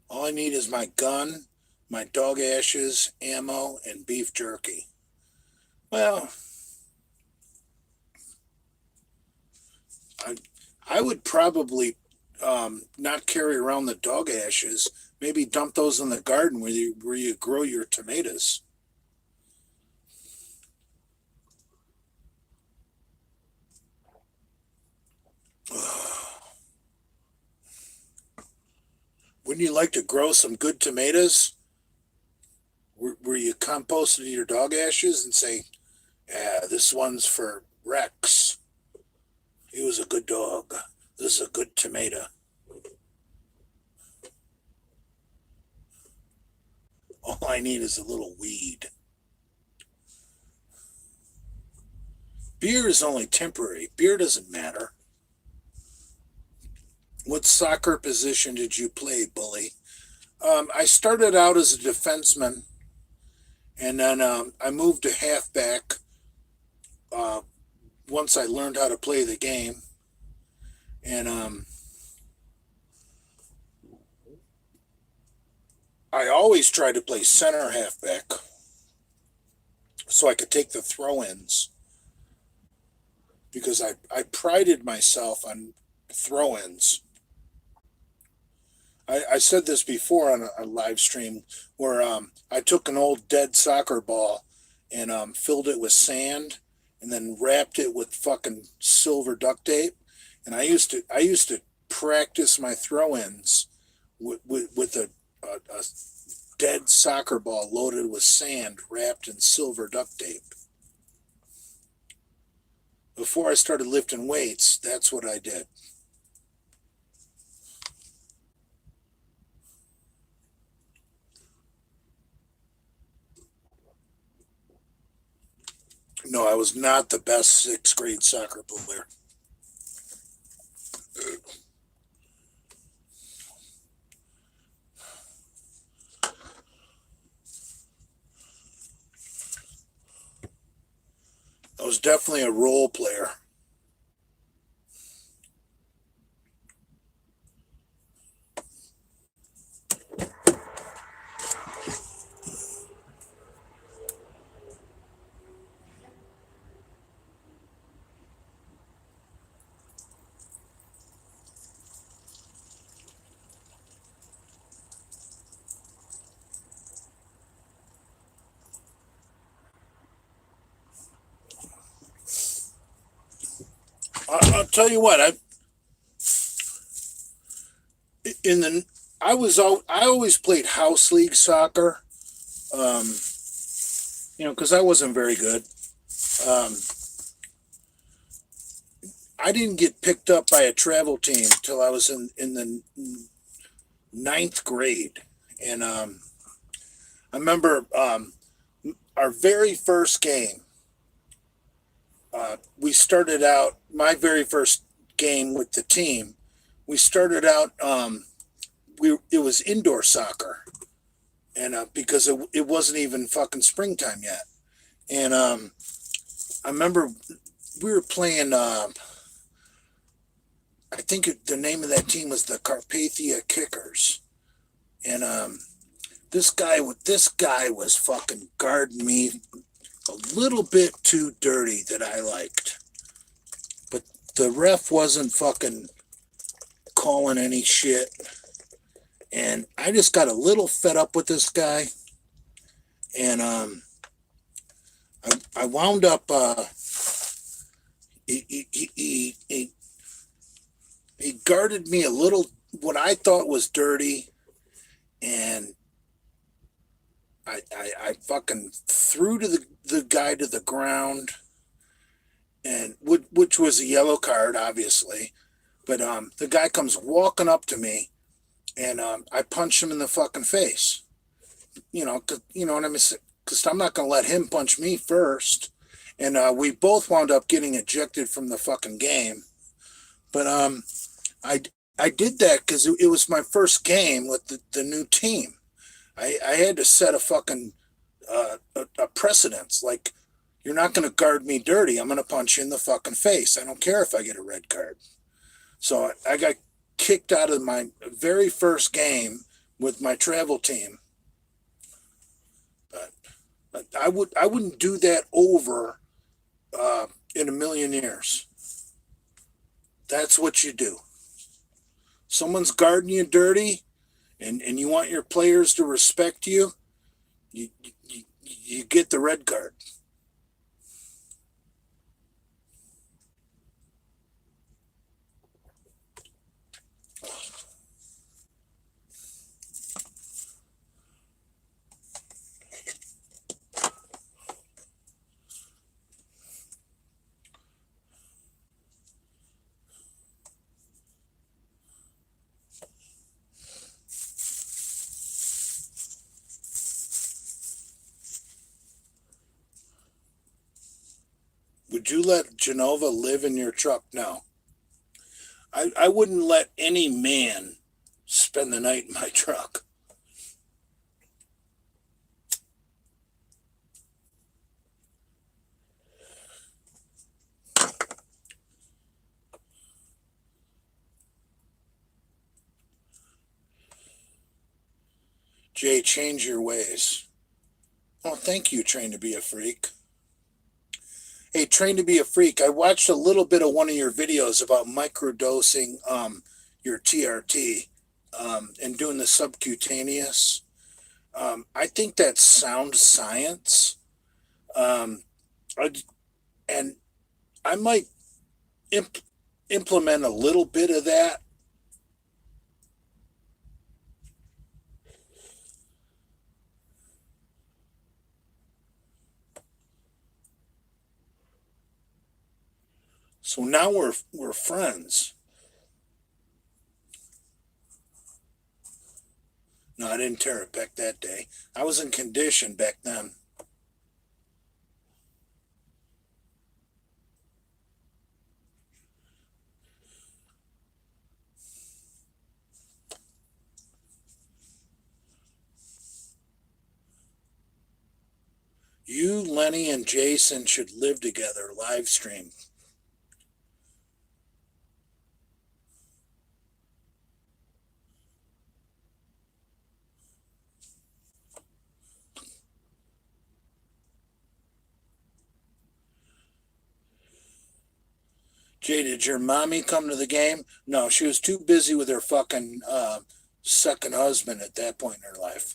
All I need is my gun, my dog ashes, ammo, and beef jerky. Well, I would probably not carry around the dog ashes. Maybe dump those in the garden where you grow your tomatoes. Wouldn't you like to grow some good tomatoes? Where you composted your dog ashes and say, "Yeah, this one's for Rex. He was a good dog. This is a good tomato." All I need is a little weed. Beer is only temporary. Beer doesn't matter. What soccer position did you play, bully? I started out as a defenseman, and then I moved to halfback uh, once I learned how to play the game. And I always tried to play center halfback so I could take the throw-ins because I prided myself on throw-ins. I said this before on a live stream where I took an old dead soccer ball and filled it with sand and then wrapped it with fucking silver duct tape. And I used to practice my throw-ins with a dead soccer ball loaded with sand wrapped in silver duct tape. Before I started lifting weights, that's what I did. No, I was not the best sixth grade soccer player. I was definitely a role player. I'll tell you what, in the I always played house league soccer. Um, because I wasn't very good. Um, I didn't get picked up by a travel team till I was in the ninth grade, and I remember our very first game. We started out my very first game with the team. We started out. It was indoor soccer, and because it wasn't even fucking springtime yet, and I remember we were playing. I think the name of that team was the Carpathia Kickers, and this guy was fucking guarding me a little bit too dirty that I liked, but the ref wasn't fucking calling any shit, and I just got a little fed up with this guy, and I wound up he guarded me a little what I thought was dirty, and I fucking threw to the guy to the ground, and which was a yellow card, obviously. But the guy comes walking up to me, and I punched him in the fucking face. You know what I mean? Because I'm not gonna let him punch me first. And we both wound up getting ejected from the fucking game. But I I did that because it was my first game with the new team. I had to set a fucking a precedence. Like, you're not going to guard me dirty. I'm going to punch you in the fucking face. I don't care if I get a red card. So I got kicked out of my very first game with my travel team. But I wouldn't do that over in a million years. That's what you do. Someone's guarding you dirty, and you want your players to respect you, you get the red card. Would you let Genova live in your truck? No. I wouldn't let any man spend the night in my truck. Jay, change your ways. Oh, thank you, Train to Be a Freak. Hey, Train to Be a Freak, I watched a little bit of one of your videos about microdosing your TRT and doing the subcutaneous. I think that's sound science. Um, and I might implement a little bit of that. So now we're friends. No, I didn't tear it back that day. I was in condition back then. You, Lenny, and Jason should live together, live stream. Jay, did your mommy come to the game? No, she was too busy with her fucking second husband at that point in her life.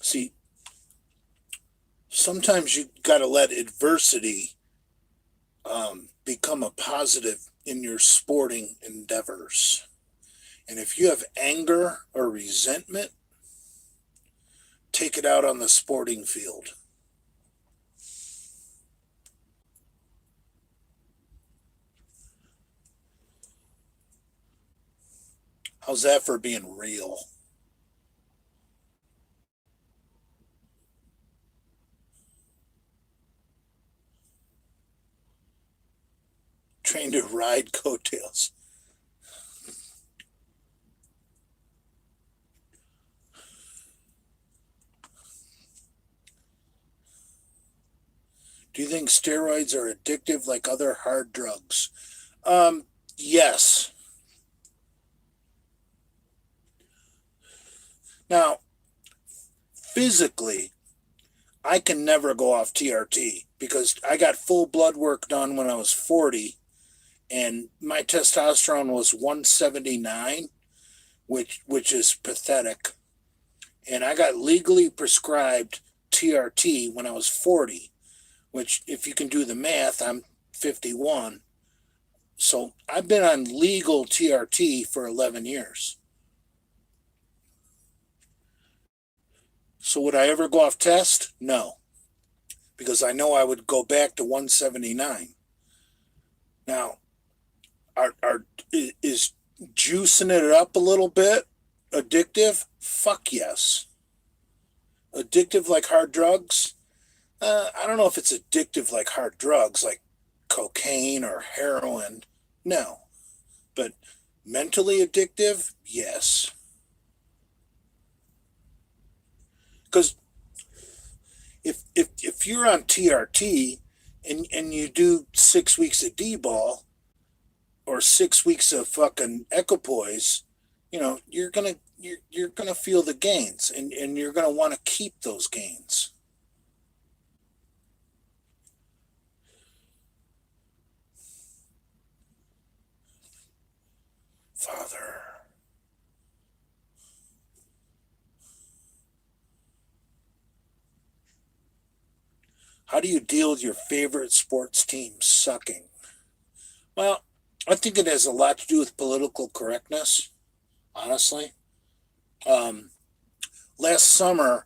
See, sometimes you got to let adversity become a positive in your sporting endeavors. And if you have anger or resentment, take it out on the sporting field. How's that for being real? Trained to ride coattails. Do you think steroids are addictive like other hard drugs? Yes. Now, physically, I can never go off TRT because I got full blood work done when I was 40 and my testosterone was 179, which is pathetic. And I got legally prescribed TRT when I was 40, which if you can do the math, I'm 51. So I've been on legal TRT for 11 years. So would I ever go off test? No, because I know I would go back to 179. Now, is juicing it up a little bit addictive? Fuck yes. Addictive like hard drugs? I don't know if it's addictive like hard drugs, like cocaine or heroin. No, but mentally addictive? Yes. Because if you're on TRT and you do 6 weeks of D-ball or 6 weeks of fucking equipoise, you're gonna feel the gains and you're gonna want to keep those gains. Father. How do you deal with your favorite sports team sucking? Well, I think it has a lot to do with political correctness, honestly. Um, Last summer,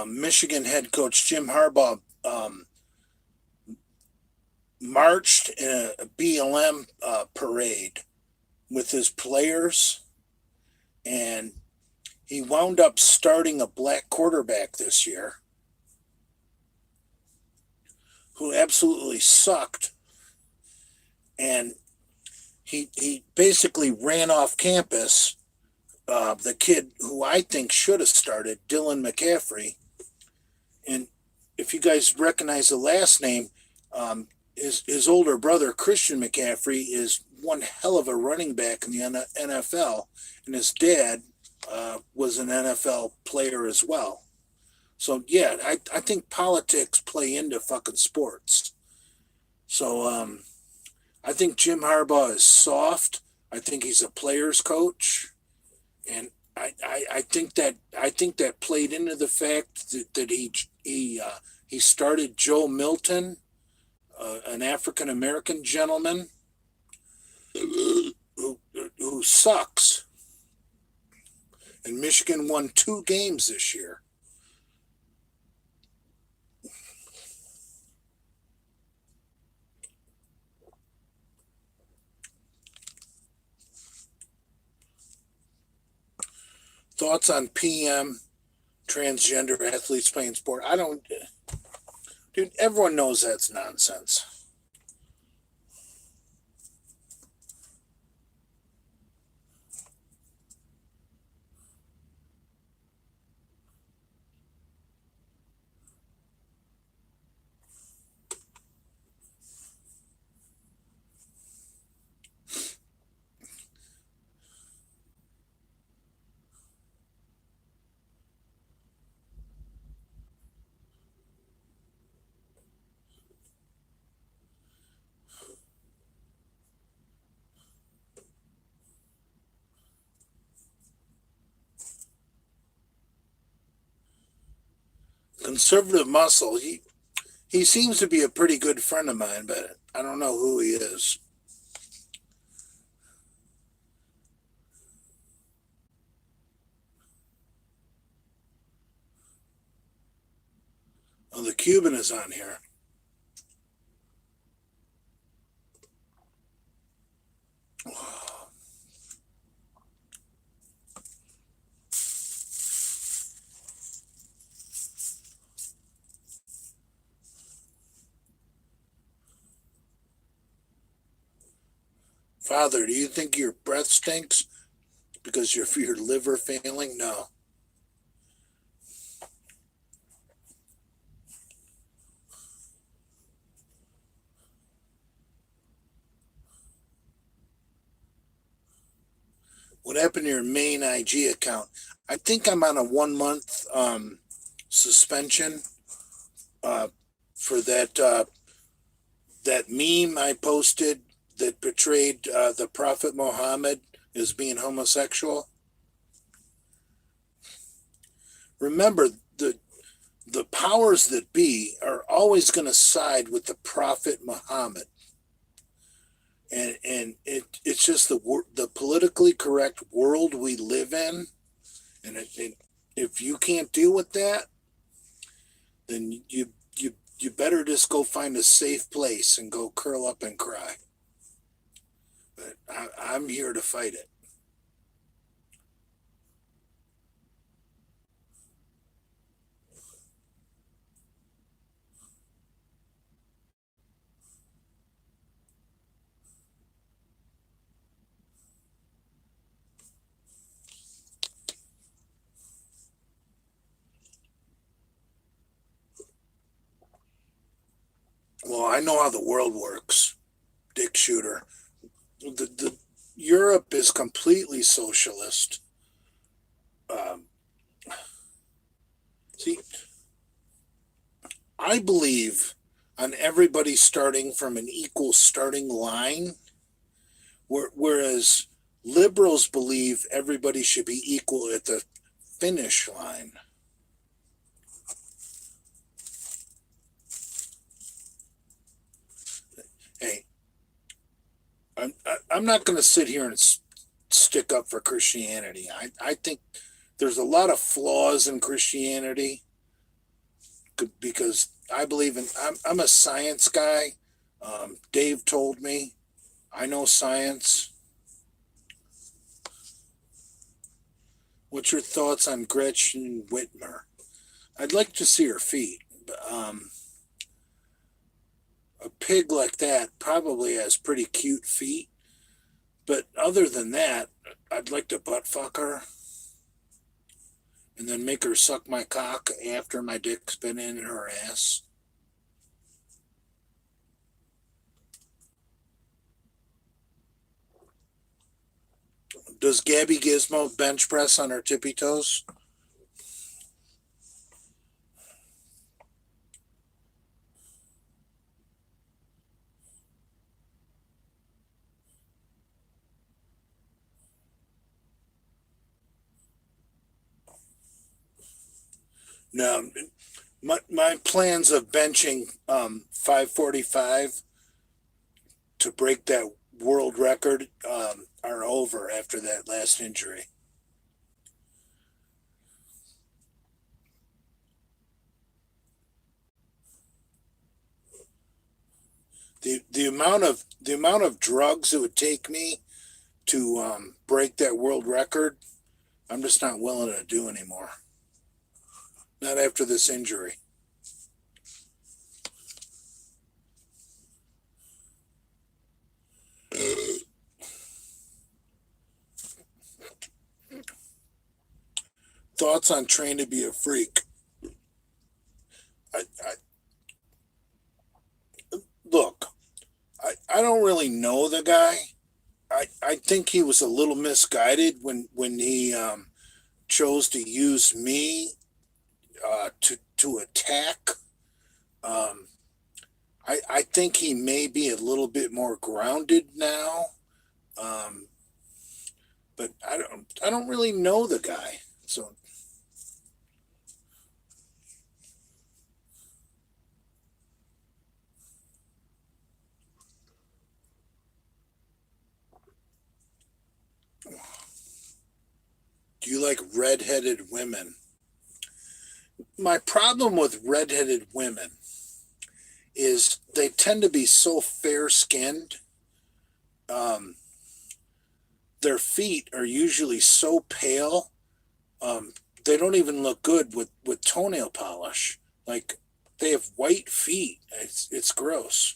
Michigan head coach Jim Harbaugh marched in a BLM parade with his players, and he wound up starting a black quarterback this year who absolutely sucked. And he basically ran off campus. The kid who I think should have started, Dylan McCaffrey. And if you guys recognize the last name, his older brother, Christian McCaffrey, is one hell of a running back in the NFL. And his dad was an NFL player as well. So, yeah, I think politics play into fucking sports. So, I think Jim Harbaugh is soft. I think he's a player's coach. And I think that played into the fact that he started Joe Milton, an African American gentleman who sucks. And Michigan won 2 games this year. Thoughts on PM, transgender athletes playing sport? Dude, everyone knows that's nonsense. Conservative Muscle. He seems to be a pretty good friend of mine, but I don't know who he is. Oh, the Cuban is on here. Father, do you think your breath stinks because your liver failing? No. What happened to your main IG account? I think I'm on a 1 month suspension for that meme I posted that portrayed the Prophet Muhammad as being homosexual. Remember, the powers that be are always going to side with the Prophet Muhammad. And it's just the politically correct world we live in. And if you can't deal with that, then you better just go find a safe place and go curl up and cry. But I'm here to fight it. Well, I know how the world works, Dick Shooter. The Europe is completely socialist. See, I believe on everybody starting from an equal starting line, whereas liberals believe everybody should be equal at the finish line. Hey, I'm not going to sit here and stick up for Christianity. I think there's a lot of flaws in Christianity because I believe I'm a science guy. Dave told me I know science. What's your thoughts on Gretchen Whitmer? I'd like to see her feet. A pig like that probably has pretty cute feet. But other than that, I'd like to butt fuck her and then make her suck my cock after my dick's been in her ass. Does Gabby Gizmo bench press on her tippy toes? No, my plans of benching 545 to break that world record are over after that last injury. The amount of drugs it would take me to break that world record, I'm just not willing to do anymore. Not after this injury. Thoughts on Train to Be a Freak? Look, I don't really know the guy. I think he was a little misguided when he chose to use me to attack. I think he may be a little bit more grounded now. But I don't really know the guy. So like redheaded women. My problem with redheaded women is they tend to be so fair skinned. Um, their feet are usually so pale. They don't even look good with toenail polish. Like they have white feet. It's gross.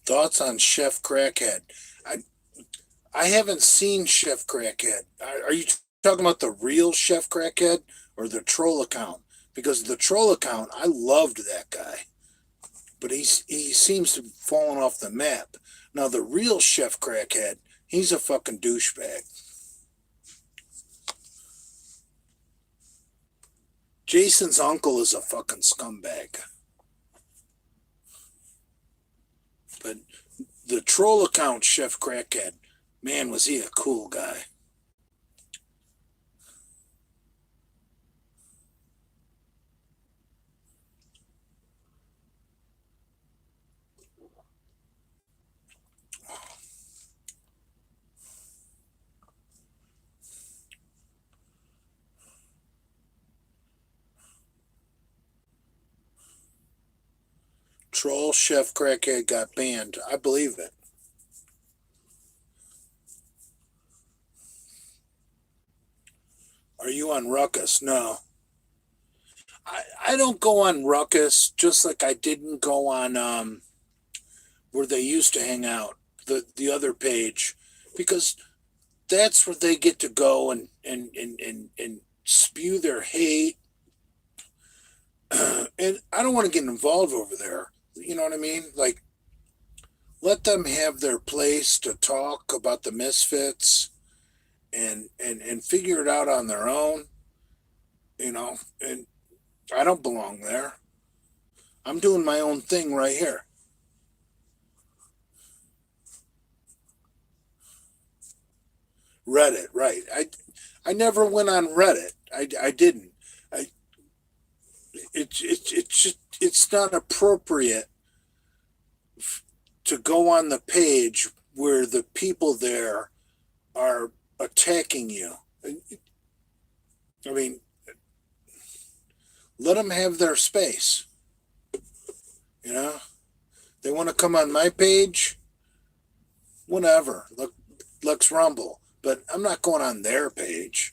Thoughts on Chef Crackhead? I I haven't seen Chef Crackhead. Are you talking about the real Chef Crackhead or the troll account? Because the troll account, I loved that guy, but he seems to have fallen off the map. Now the real Chef Crackhead, he's a fucking douchebag. Jason's uncle is a fucking scumbag. But the troll account Chef Crackhead, man, was he a cool guy. Troll Chef Crackhead got banned. I believe it. Are you on Ruckus? No. I don't go on Ruckus, just like I didn't go on where they used to hang out, the other page, because that's where they get to go and spew their hate. And I don't want to get involved over there. You know what I mean? Like, let them have their place to talk about the misfits and figure it out on their own, you know, and I don't belong there. I'm doing my own thing right here. Reddit, right. I never went on Reddit. I didn't. I it's just it's not appropriate to go on the page where the people there are attacking you. I mean, let them have their space. You know, they want to come on my page, whatever. Look, let's rumble. But I'm not going on their page.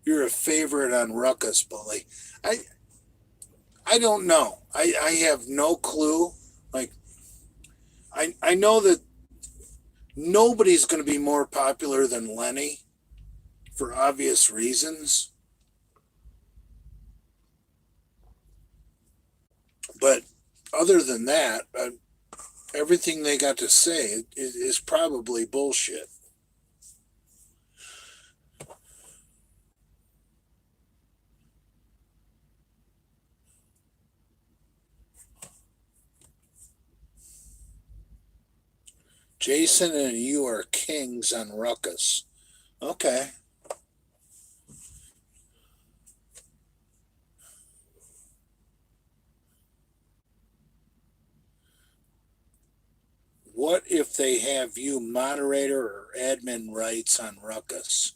You're a favorite on Ruckus, Bully. I don't know. I have no clue. Like, I know that nobody's going to be more popular than Lenny for obvious reasons. But other than that, everything they got to say is probably bullshit. Jason and you are kings on Ruckus. Okay. What if they have you moderator or admin rights on Ruckus?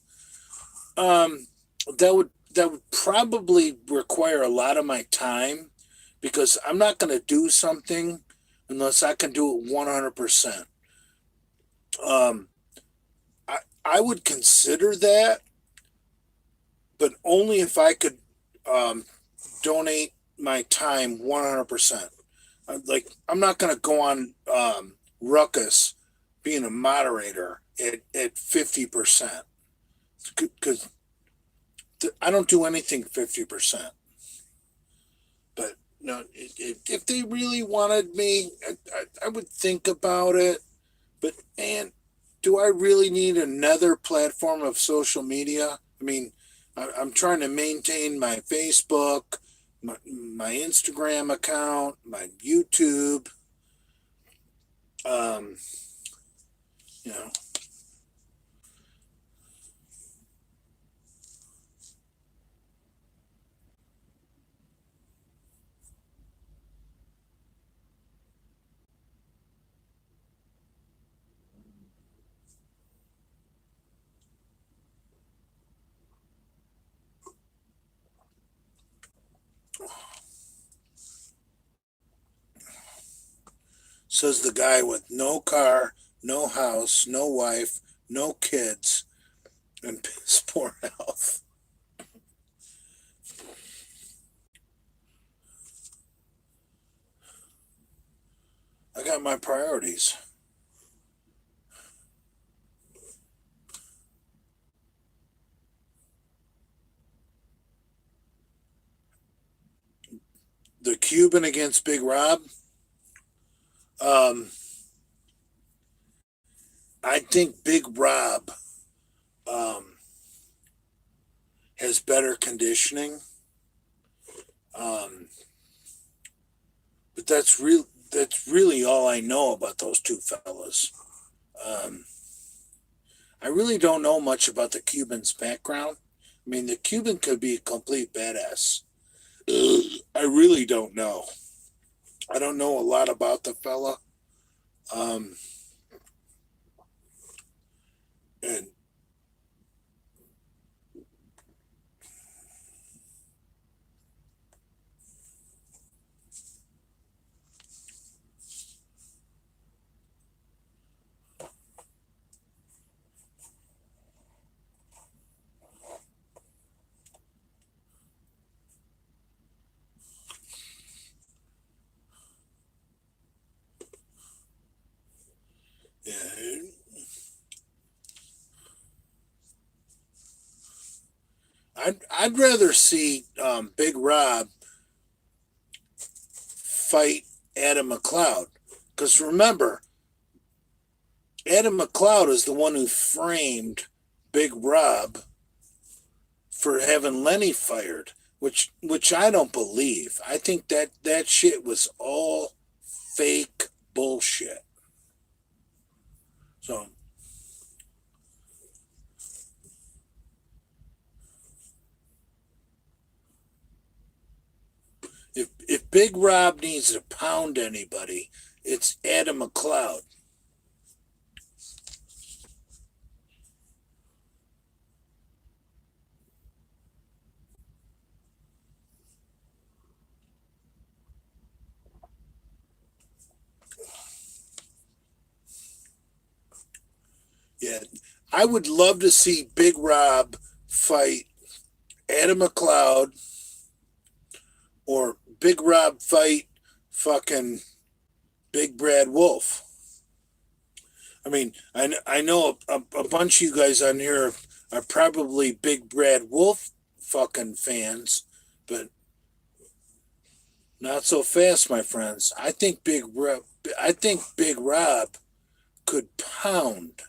That would probably require a lot of my time because I'm not going to do something unless I can do it 100%. I would consider that, but only if I could donate my time 100%. Like, I'm not going to go on Ruckus being a moderator at 50% because I don't do anything 50%. But no, if they really wanted me, I would think about it. But man, do I really need another platform of social media? I mean, I'm trying to maintain my Facebook, my Instagram account, my YouTube. Um, you know, says the guy with no car, no house, no wife, no kids, and piss poor health. I got my priorities. The Cuban against Big Rob. Um, I think Big Rob um, has better conditioning. Um, but that's real. That's really all I know about those two fellas. Um, I really don't know much about the Cuban's background. I mean, the Cuban could be a complete badass. I really don't know. I don't know a lot about the fella. Um, and yeah, I'd rather see Big Rob fight Adam McLeod, because remember, Adam McLeod is the one who framed Big Rob for having Lenny fired, which I don't believe. I think that shit was all fake bullshit. So if Big Rob needs to pound anybody, it's Adam McLeod. Yeah, I would love to see Big Rob fight Adam McLeod, or Big Rob fight fucking Big Brad Wolf. I mean, I know a bunch of you guys on here are probably Big Brad Wolf fucking fans, but not so fast, my friends. I think Big Rob could pound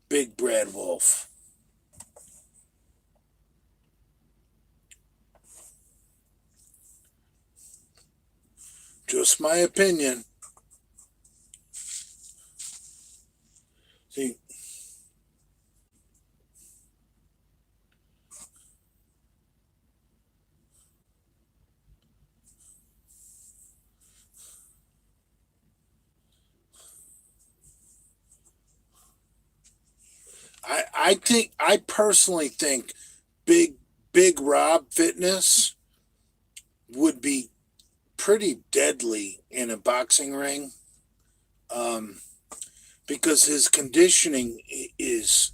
Big Brad Wolf. Just my opinion. See, I personally think Big Big Rob Fitness would be pretty deadly in a boxing ring, um, because his conditioning is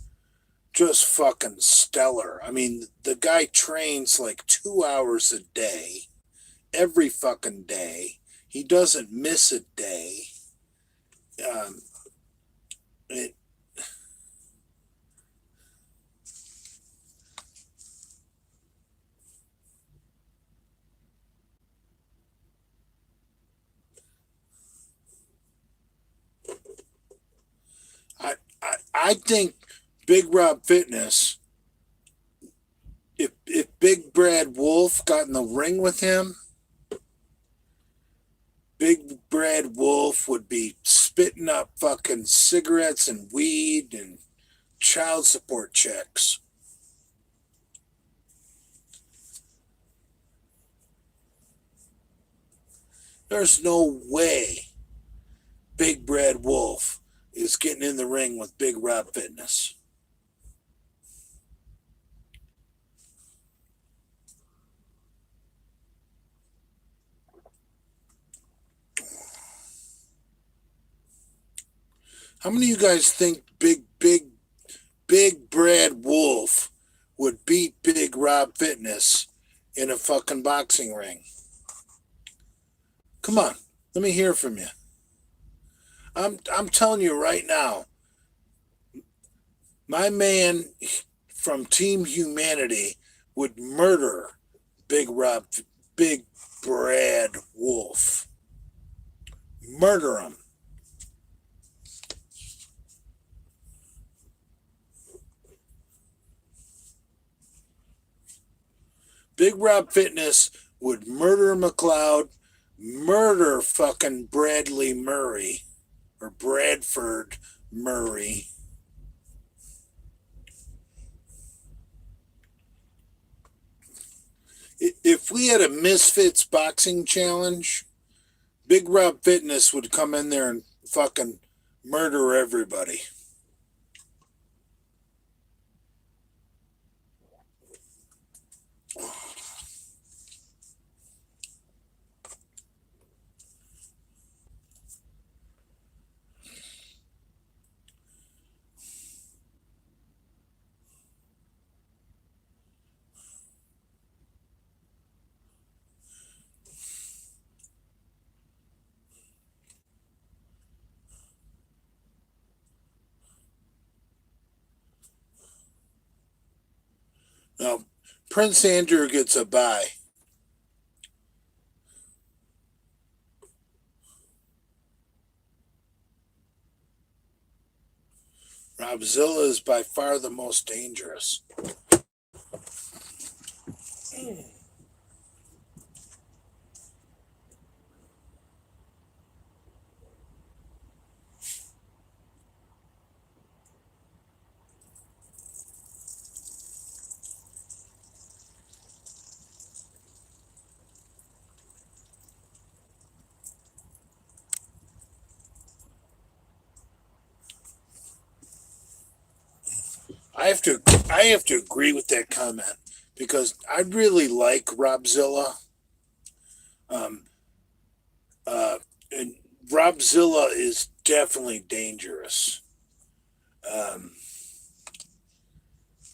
just fucking stellar. I mean, the guy trains like 2 hours a day, every fucking day. He doesn't miss a day. Um, it, I think Big Rob Fitness, if Big Brad Wolf got in the ring with him, Big Brad Wolf would be spitting up fucking cigarettes and weed and child support checks. There's no way Big Brad Wolf is getting in the ring with Big Rob Fitness. How many of you guys think Big Brad Wolf would beat Big Rob Fitness in a fucking boxing ring? Come on, let me hear from you. I'm telling you right now, my man from Team Humanity would murder Big Brad Wolf. Murder him. Big Rob Fitness would murder McLeod, murder fucking Bradley Murray or Bradford Murray. If we had a Misfits boxing challenge, Big Rob Fitness would come in there and fucking murder everybody. Now, Prince Andrew gets a bye. Robzilla is by far the most dangerous. I have to agree with that comment because I really like Robzilla. Um, and Robzilla is definitely dangerous.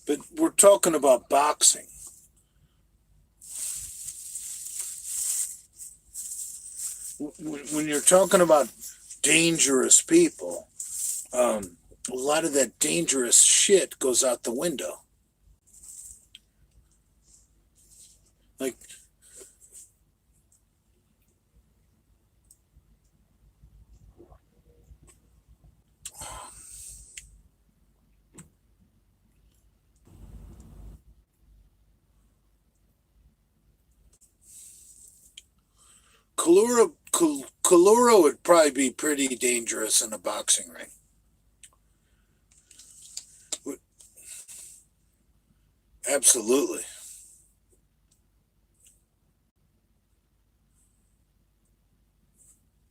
But we're talking about boxing. When you're talking about dangerous people, a lot of that dangerous shit goes out the window. Like, Kalura would probably be pretty dangerous in a boxing ring. Absolutely.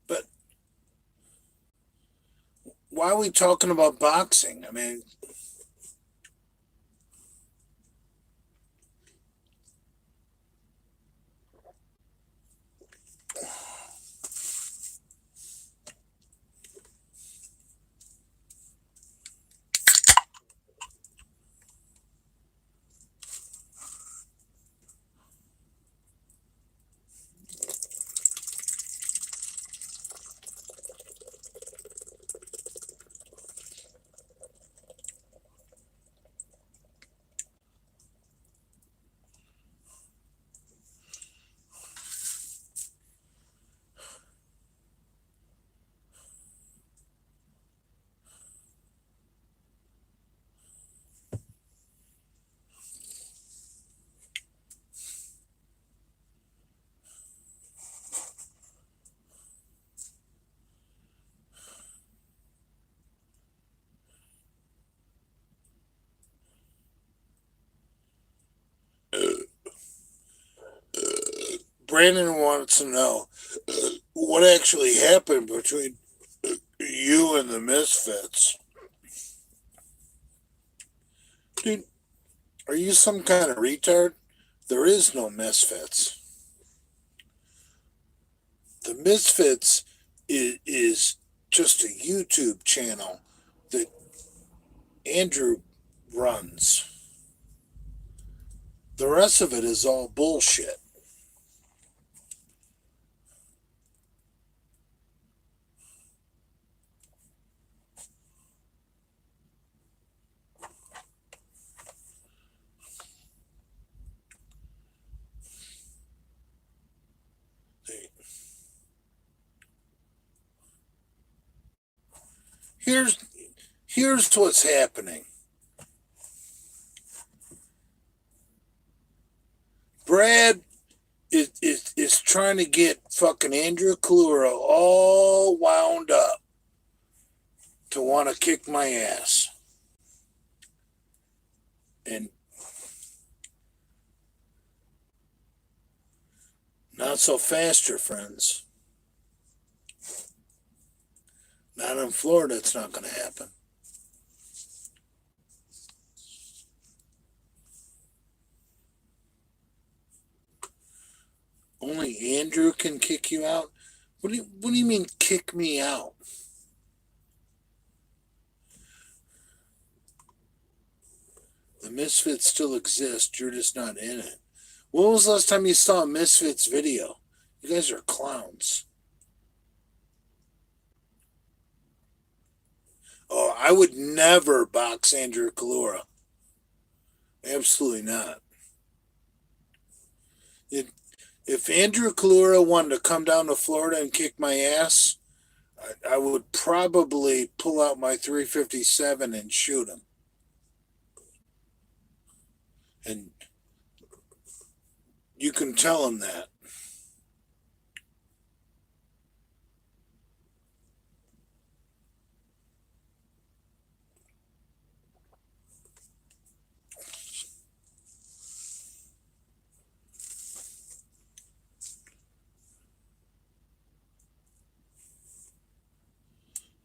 But why are we talking about boxing? I mean, Brandon wants to know what actually happened between you and the Misfits. Dude, are you some kind of retard? There is no Misfits. The Misfits is just a YouTube channel that Andrew runs. The rest of it is all bullshit. Here's what's happening. Brad is trying to get fucking Andrew Kalura all wound up to want to kick my ass. And not so fast, your friends. Not in Florida, it's not going to happen. Only Andrew can kick you out? What do you mean kick me out? The Misfits still exist, you're just not in it. When was the last time you saw a Misfits video? You guys are clowns. Oh, I would never box Andrew Kalura. Absolutely not. If Andrew Kalura wanted to come down to Florida and kick my ass, I would probably pull out my 357 and shoot him. And you can tell him that.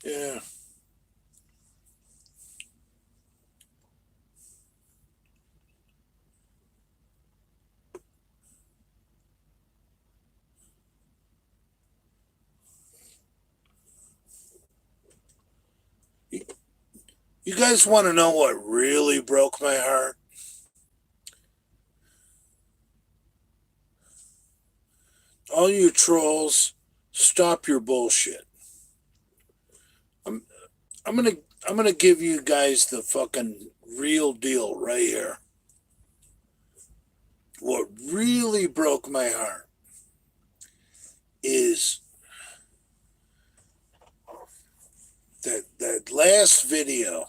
Yeah. You guys want to know what really broke my heart? All you trolls, stop your bullshit. I'm gonna give you guys the fucking real deal right here. What really broke my heart is that last video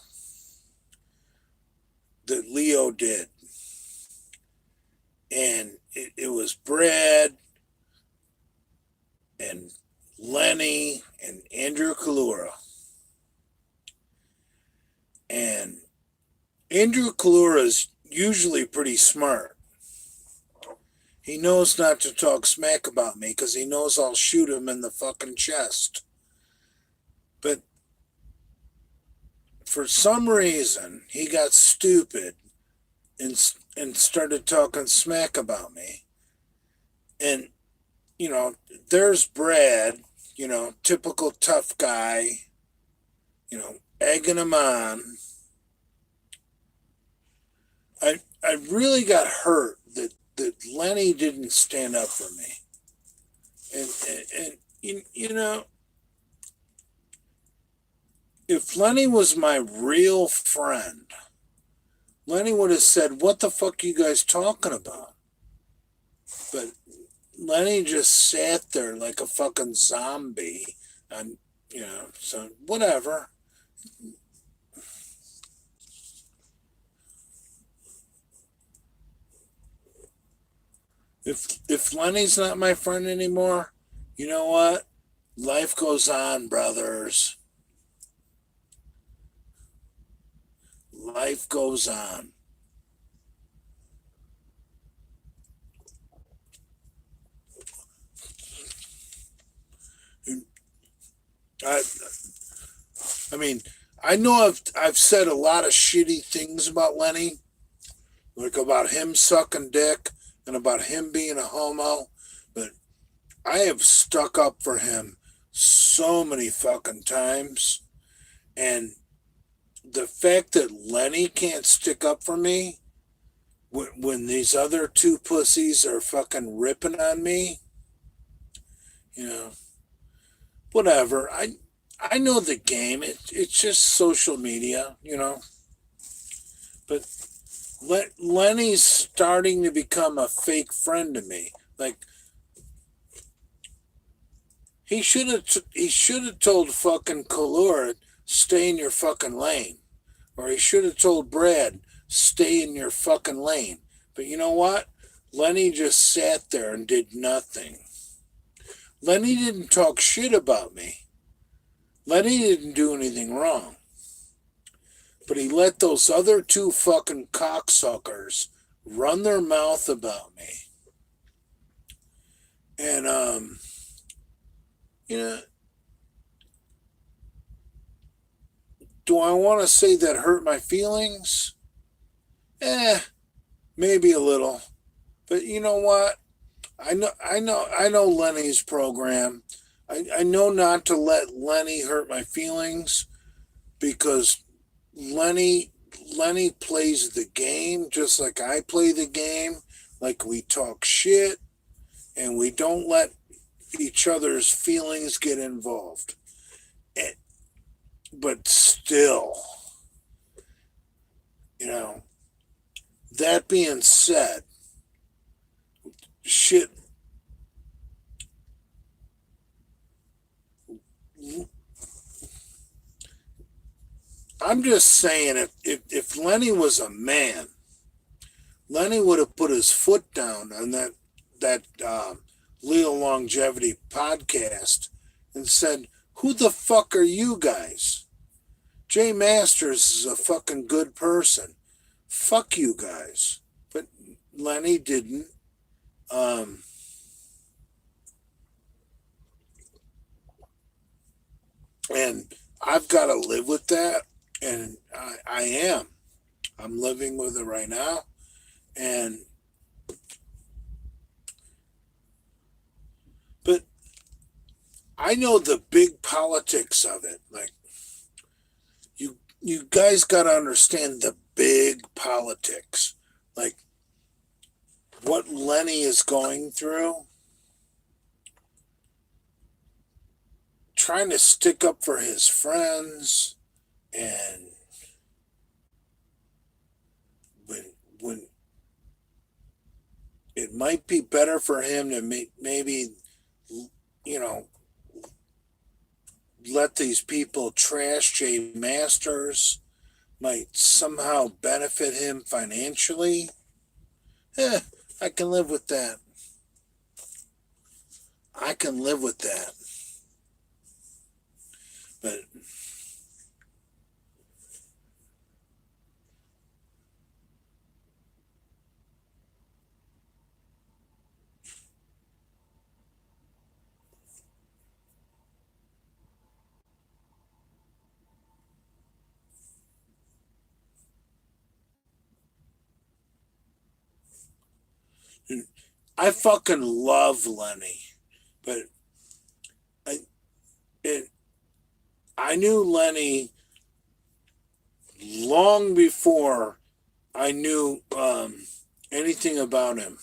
that Leo did. And it was Brad and Lenny and Andrew Kalura. And Andrew Kalura is usually pretty smart. He knows not to talk smack about me because he knows I'll shoot him in the fucking chest. But for some reason, he got stupid and started talking smack about me. And, you know, there's Brad, you know, typical tough guy, you know, egging him on. I really got hurt that Lenny didn't stand up for me. And you know, if Lenny was my real friend, Lenny would have said, "What the fuck are you guys talking about?" But Lenny just sat there like a fucking zombie. And, you know, so whatever. If Lenny's not my friend anymore, you know what? Life goes on, brothers. Life goes on. I, I mean, I know I've said a lot of shitty things about Lenny, like about him sucking dick and about him being a homo, but I have stuck up for him so many fucking times, and the fact that Lenny can't stick up for me when these other two pussies are fucking ripping on me, you know, whatever. I know the game. It's just social media, you know. But Lenny's starting to become a fake friend to me. Like he should have told fucking Kalura, stay in your fucking lane, or he should have told Brad, stay in your fucking lane. But you know what? Lenny just sat there and did nothing. Lenny didn't talk shit about me. Lenny didn't do anything wrong. But he let those other two fucking cocksuckers run their mouth about me. And, you know, do I want to say that hurt my feelings? Maybe a little. But you know what? I know Lenny's program. I know not to let Lenny hurt my feelings because Lenny plays the game just like I play the game. Like we talk shit and we don't let each other's feelings get involved. But still, you know, that being said, shit. I'm just saying, if Lenny was a man, Lenny would have put his foot down on that Leo Longevity podcast and said, "Who the fuck are you guys? Jay Masters is a fucking good person. Fuck you guys." But Lenny didn't. And I've got to live with that. And I am. I'm living with it right now. And, but I know the big politics of it. Like, you guys got to understand the big politics. Like, what Lenny is going through. Trying to stick up for his friends, and when it might be better for him to maybe, you know, let these people trash Jay Masters, might somehow benefit him financially. I can live with that. I can live with that. But I fucking love Lenny, but I I knew Lenny long before I knew anything about him.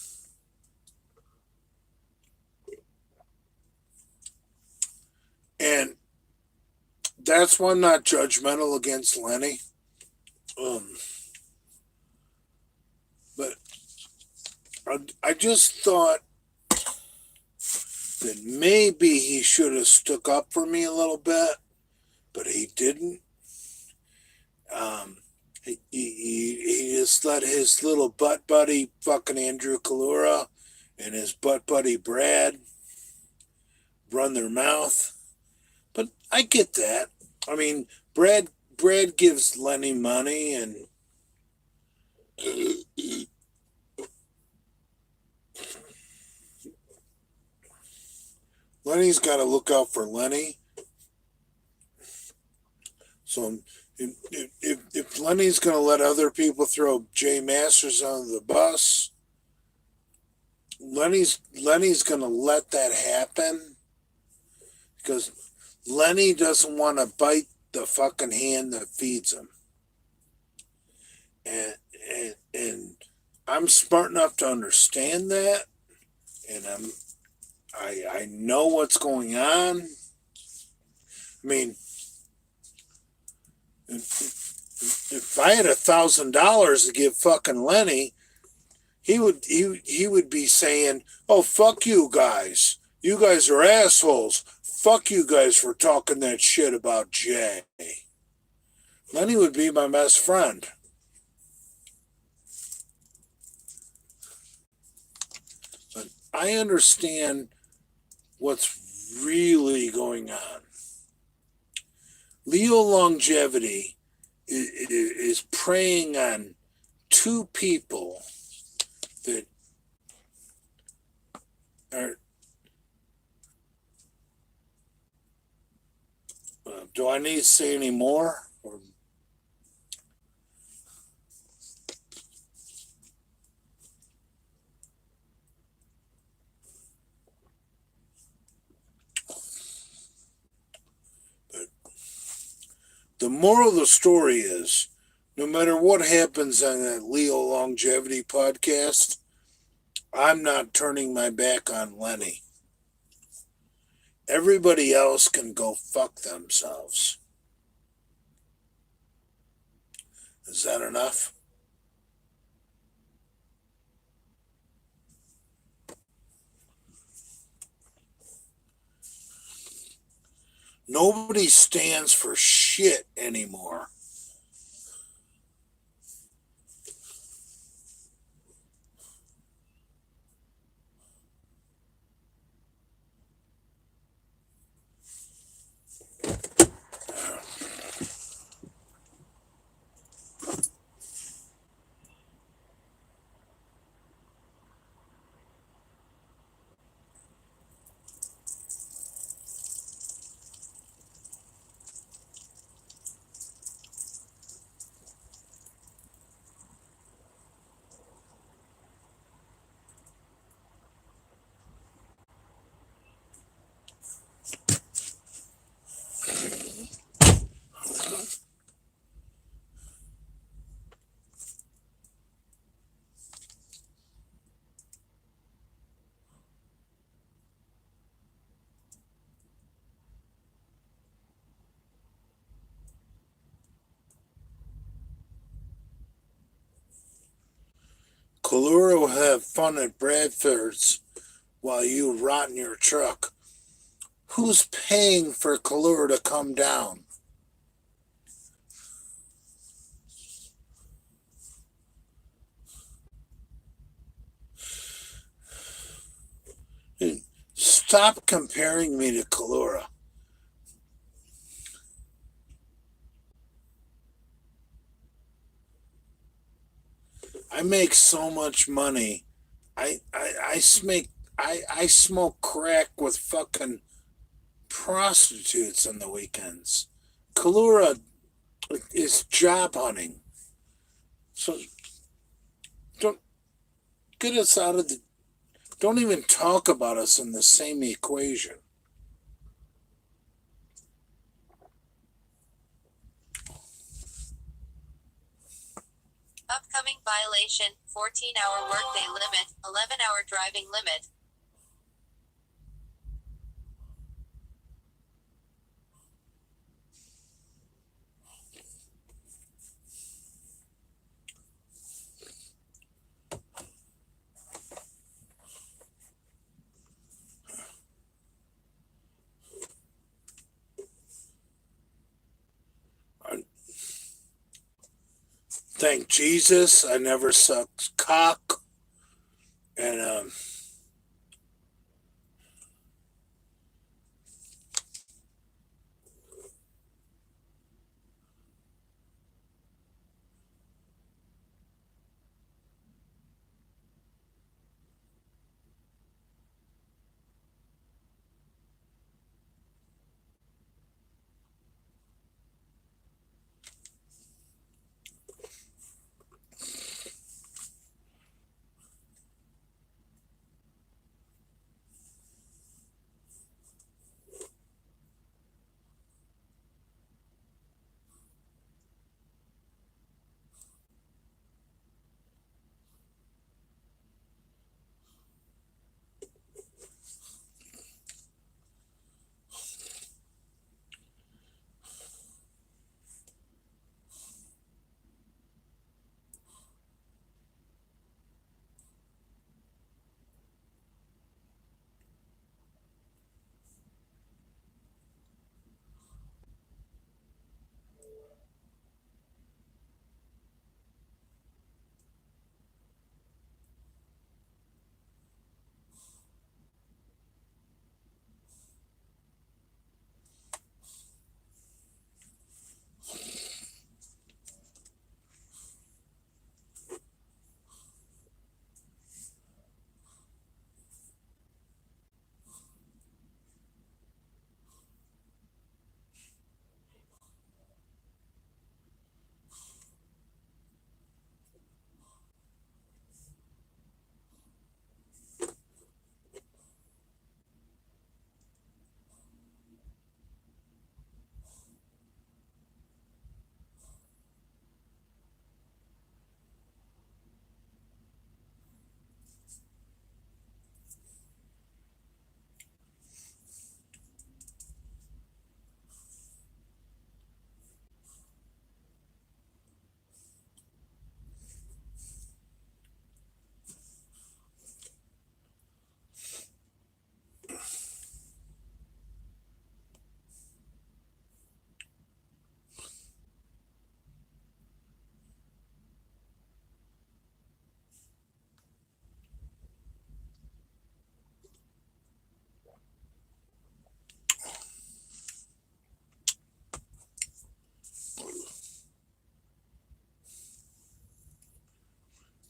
And that's why I'm not judgmental against Lenny. But I just thought that maybe he should have stuck up for me a little bit, but he didn't. He just let his little butt buddy, fucking Andrew Kalura, and his butt buddy Brad run their mouth. But I get that. I mean, Brad gives Lenny money, and Lenny's got to look out for Lenny. So if Lenny's going to let other people throw Jay Masters under the bus, Lenny's going to let that happen because Lenny doesn't want to bite the fucking hand that feeds him. And I'm smart enough to understand that, and I know what's going on. I mean, if I had $1,000 to give fucking Lenny, he would be saying, "Oh, fuck you guys. You guys are assholes. Fuck you guys for talking that shit about Jay." Lenny would be my best friend. But I understand what's really going on. Leo Longevity is preying on two people that are. Do I need to say any more? Or, the moral of the story is, no matter what happens on that Leo Longevity podcast, I'm not turning my back on Lenny. Everybody else can go fuck themselves. Is that enough? Nobody stands for shit anymore. Kalura will have fun at Bradford's while you rot in your truck. Who's paying for Kalura to come down? Stop comparing me to Kalura. I make so much money. I smoke crack with fucking prostitutes on the weekends. Kalura is job hunting. So don't get us out of the. Don't even talk about us in the same equation. Upcoming violation, 14-hour workday limit, 11-hour driving limit. Thank Jesus, I never sucked cock. And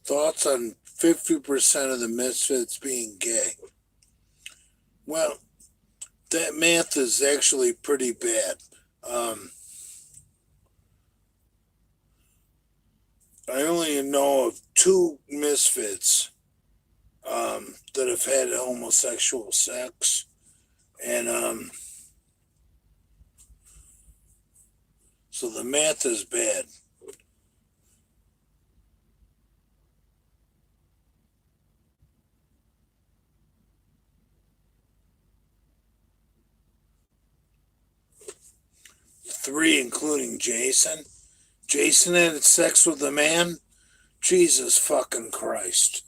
Thoughts on 50% of the misfits being gay? Well, that math is actually pretty bad. I only know of 2 misfits that have had homosexual sex, and so the math is bad. Three, including Jason. Jason had sex with a man? Jesus fucking Christ.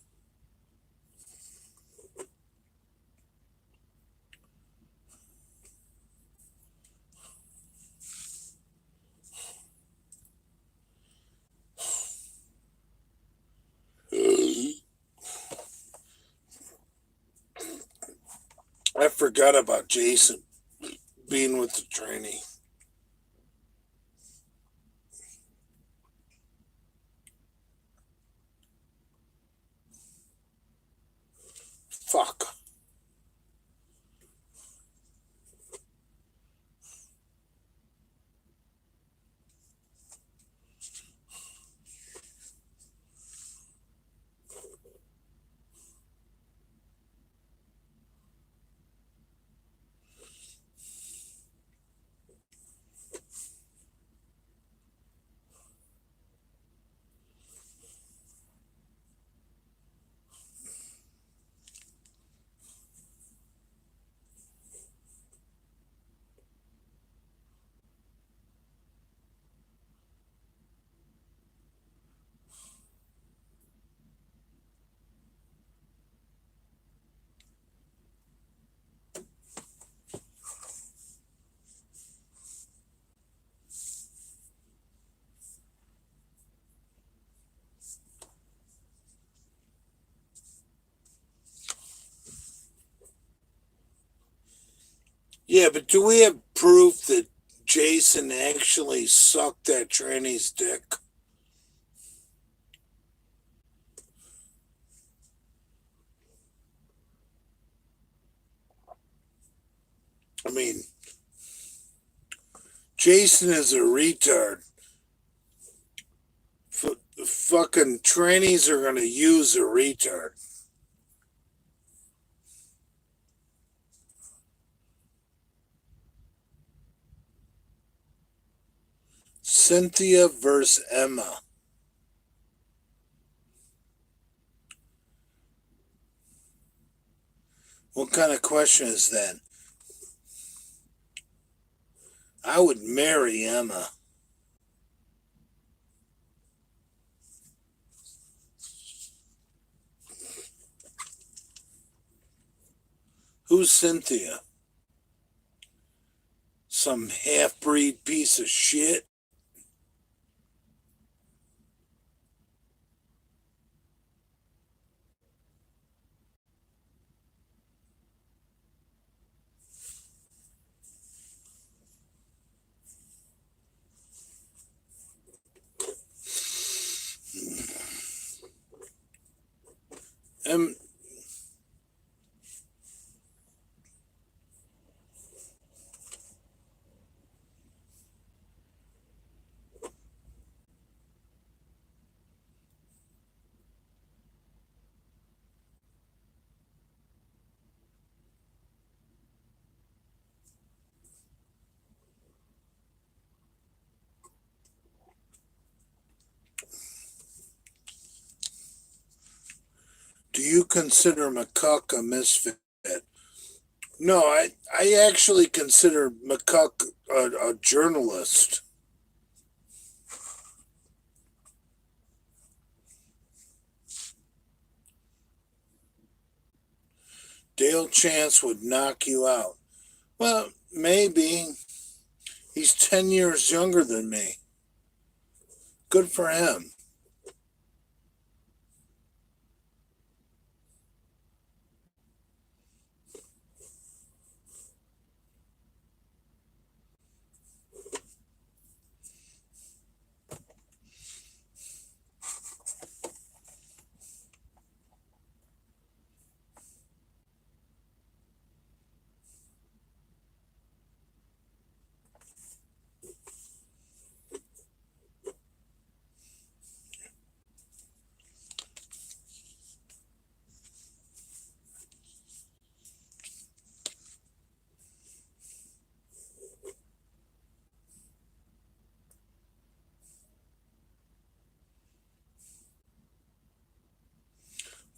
I forgot about Jason being with the trainee. Fuck. Yeah, but do we have proof that Jason actually sucked that trainee's dick? I mean, Jason is a retard. Fucking trainees are gonna use a retard. Cynthia versus Emma. What kind of question is that? I would marry Emma. Who's Cynthia? Some half-breed piece of shit? Um, do you consider McCuck a misfit? No, I actually consider McCuck a journalist. Dale Chance would knock you out. Well, maybe. He's 10 years younger than me. Good for him.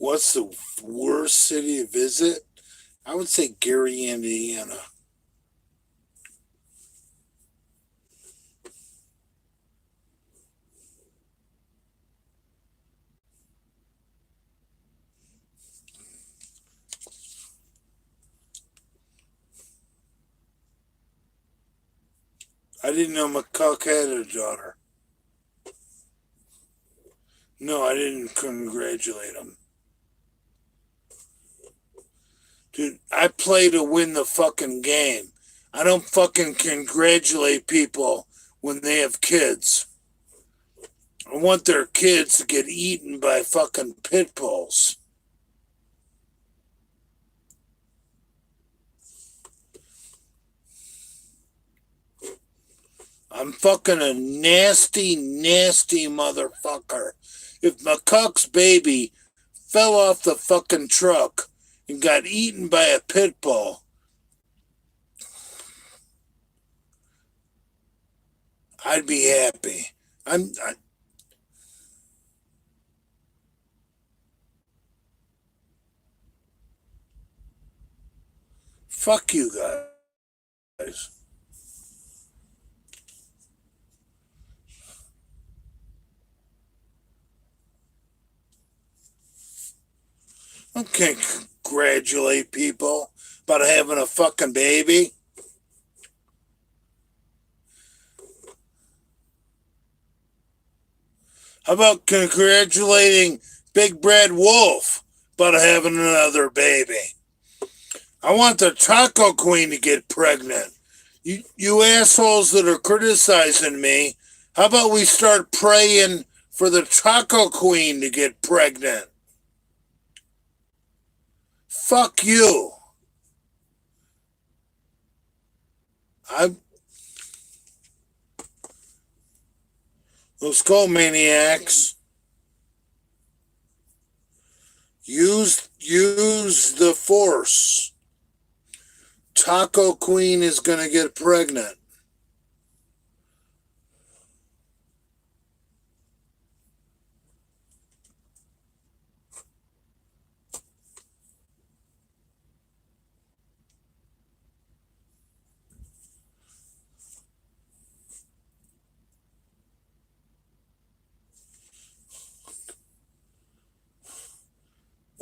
What's the worst city to visit? I would say Gary, Indiana. I didn't know McCuck had a daughter. No, I didn't congratulate him. Dude, I play to win the fucking game. I don't fucking congratulate people when they have kids. I want their kids to get eaten by fucking pit bulls. I'm fucking a nasty, nasty motherfucker. If McCuck's baby fell off the fucking truck and got eaten by a pit bull, I'd be happy. Fuck you guys. I can't congratulate people about having a fucking baby. How about congratulating Big Brad Wolf about having another baby? I want the Taco Queen to get pregnant. You assholes that are criticizing me, how about we start praying for the Taco Queen to get pregnant? Fuck you. Let's go, maniacs. Use the force. Taco Queen is gonna get pregnant.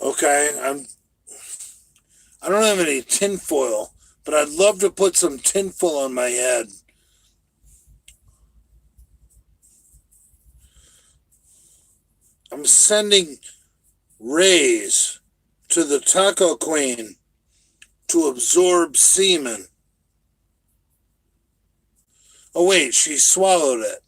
Okay, I don't have any tinfoil, but I'd love to put some tinfoil on my head. I'm sending rays to the Taco Queen to absorb semen. Oh wait, she swallowed it.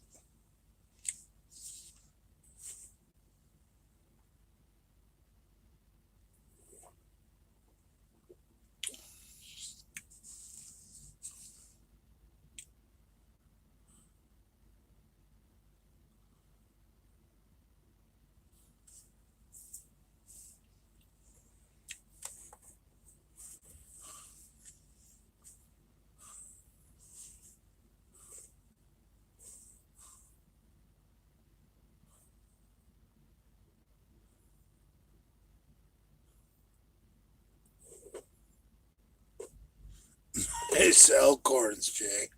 They sell corns, Jay.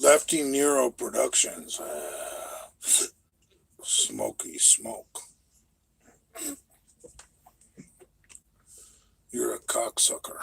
Lefty Nero Productions. Smoky smoke. You're a cocksucker.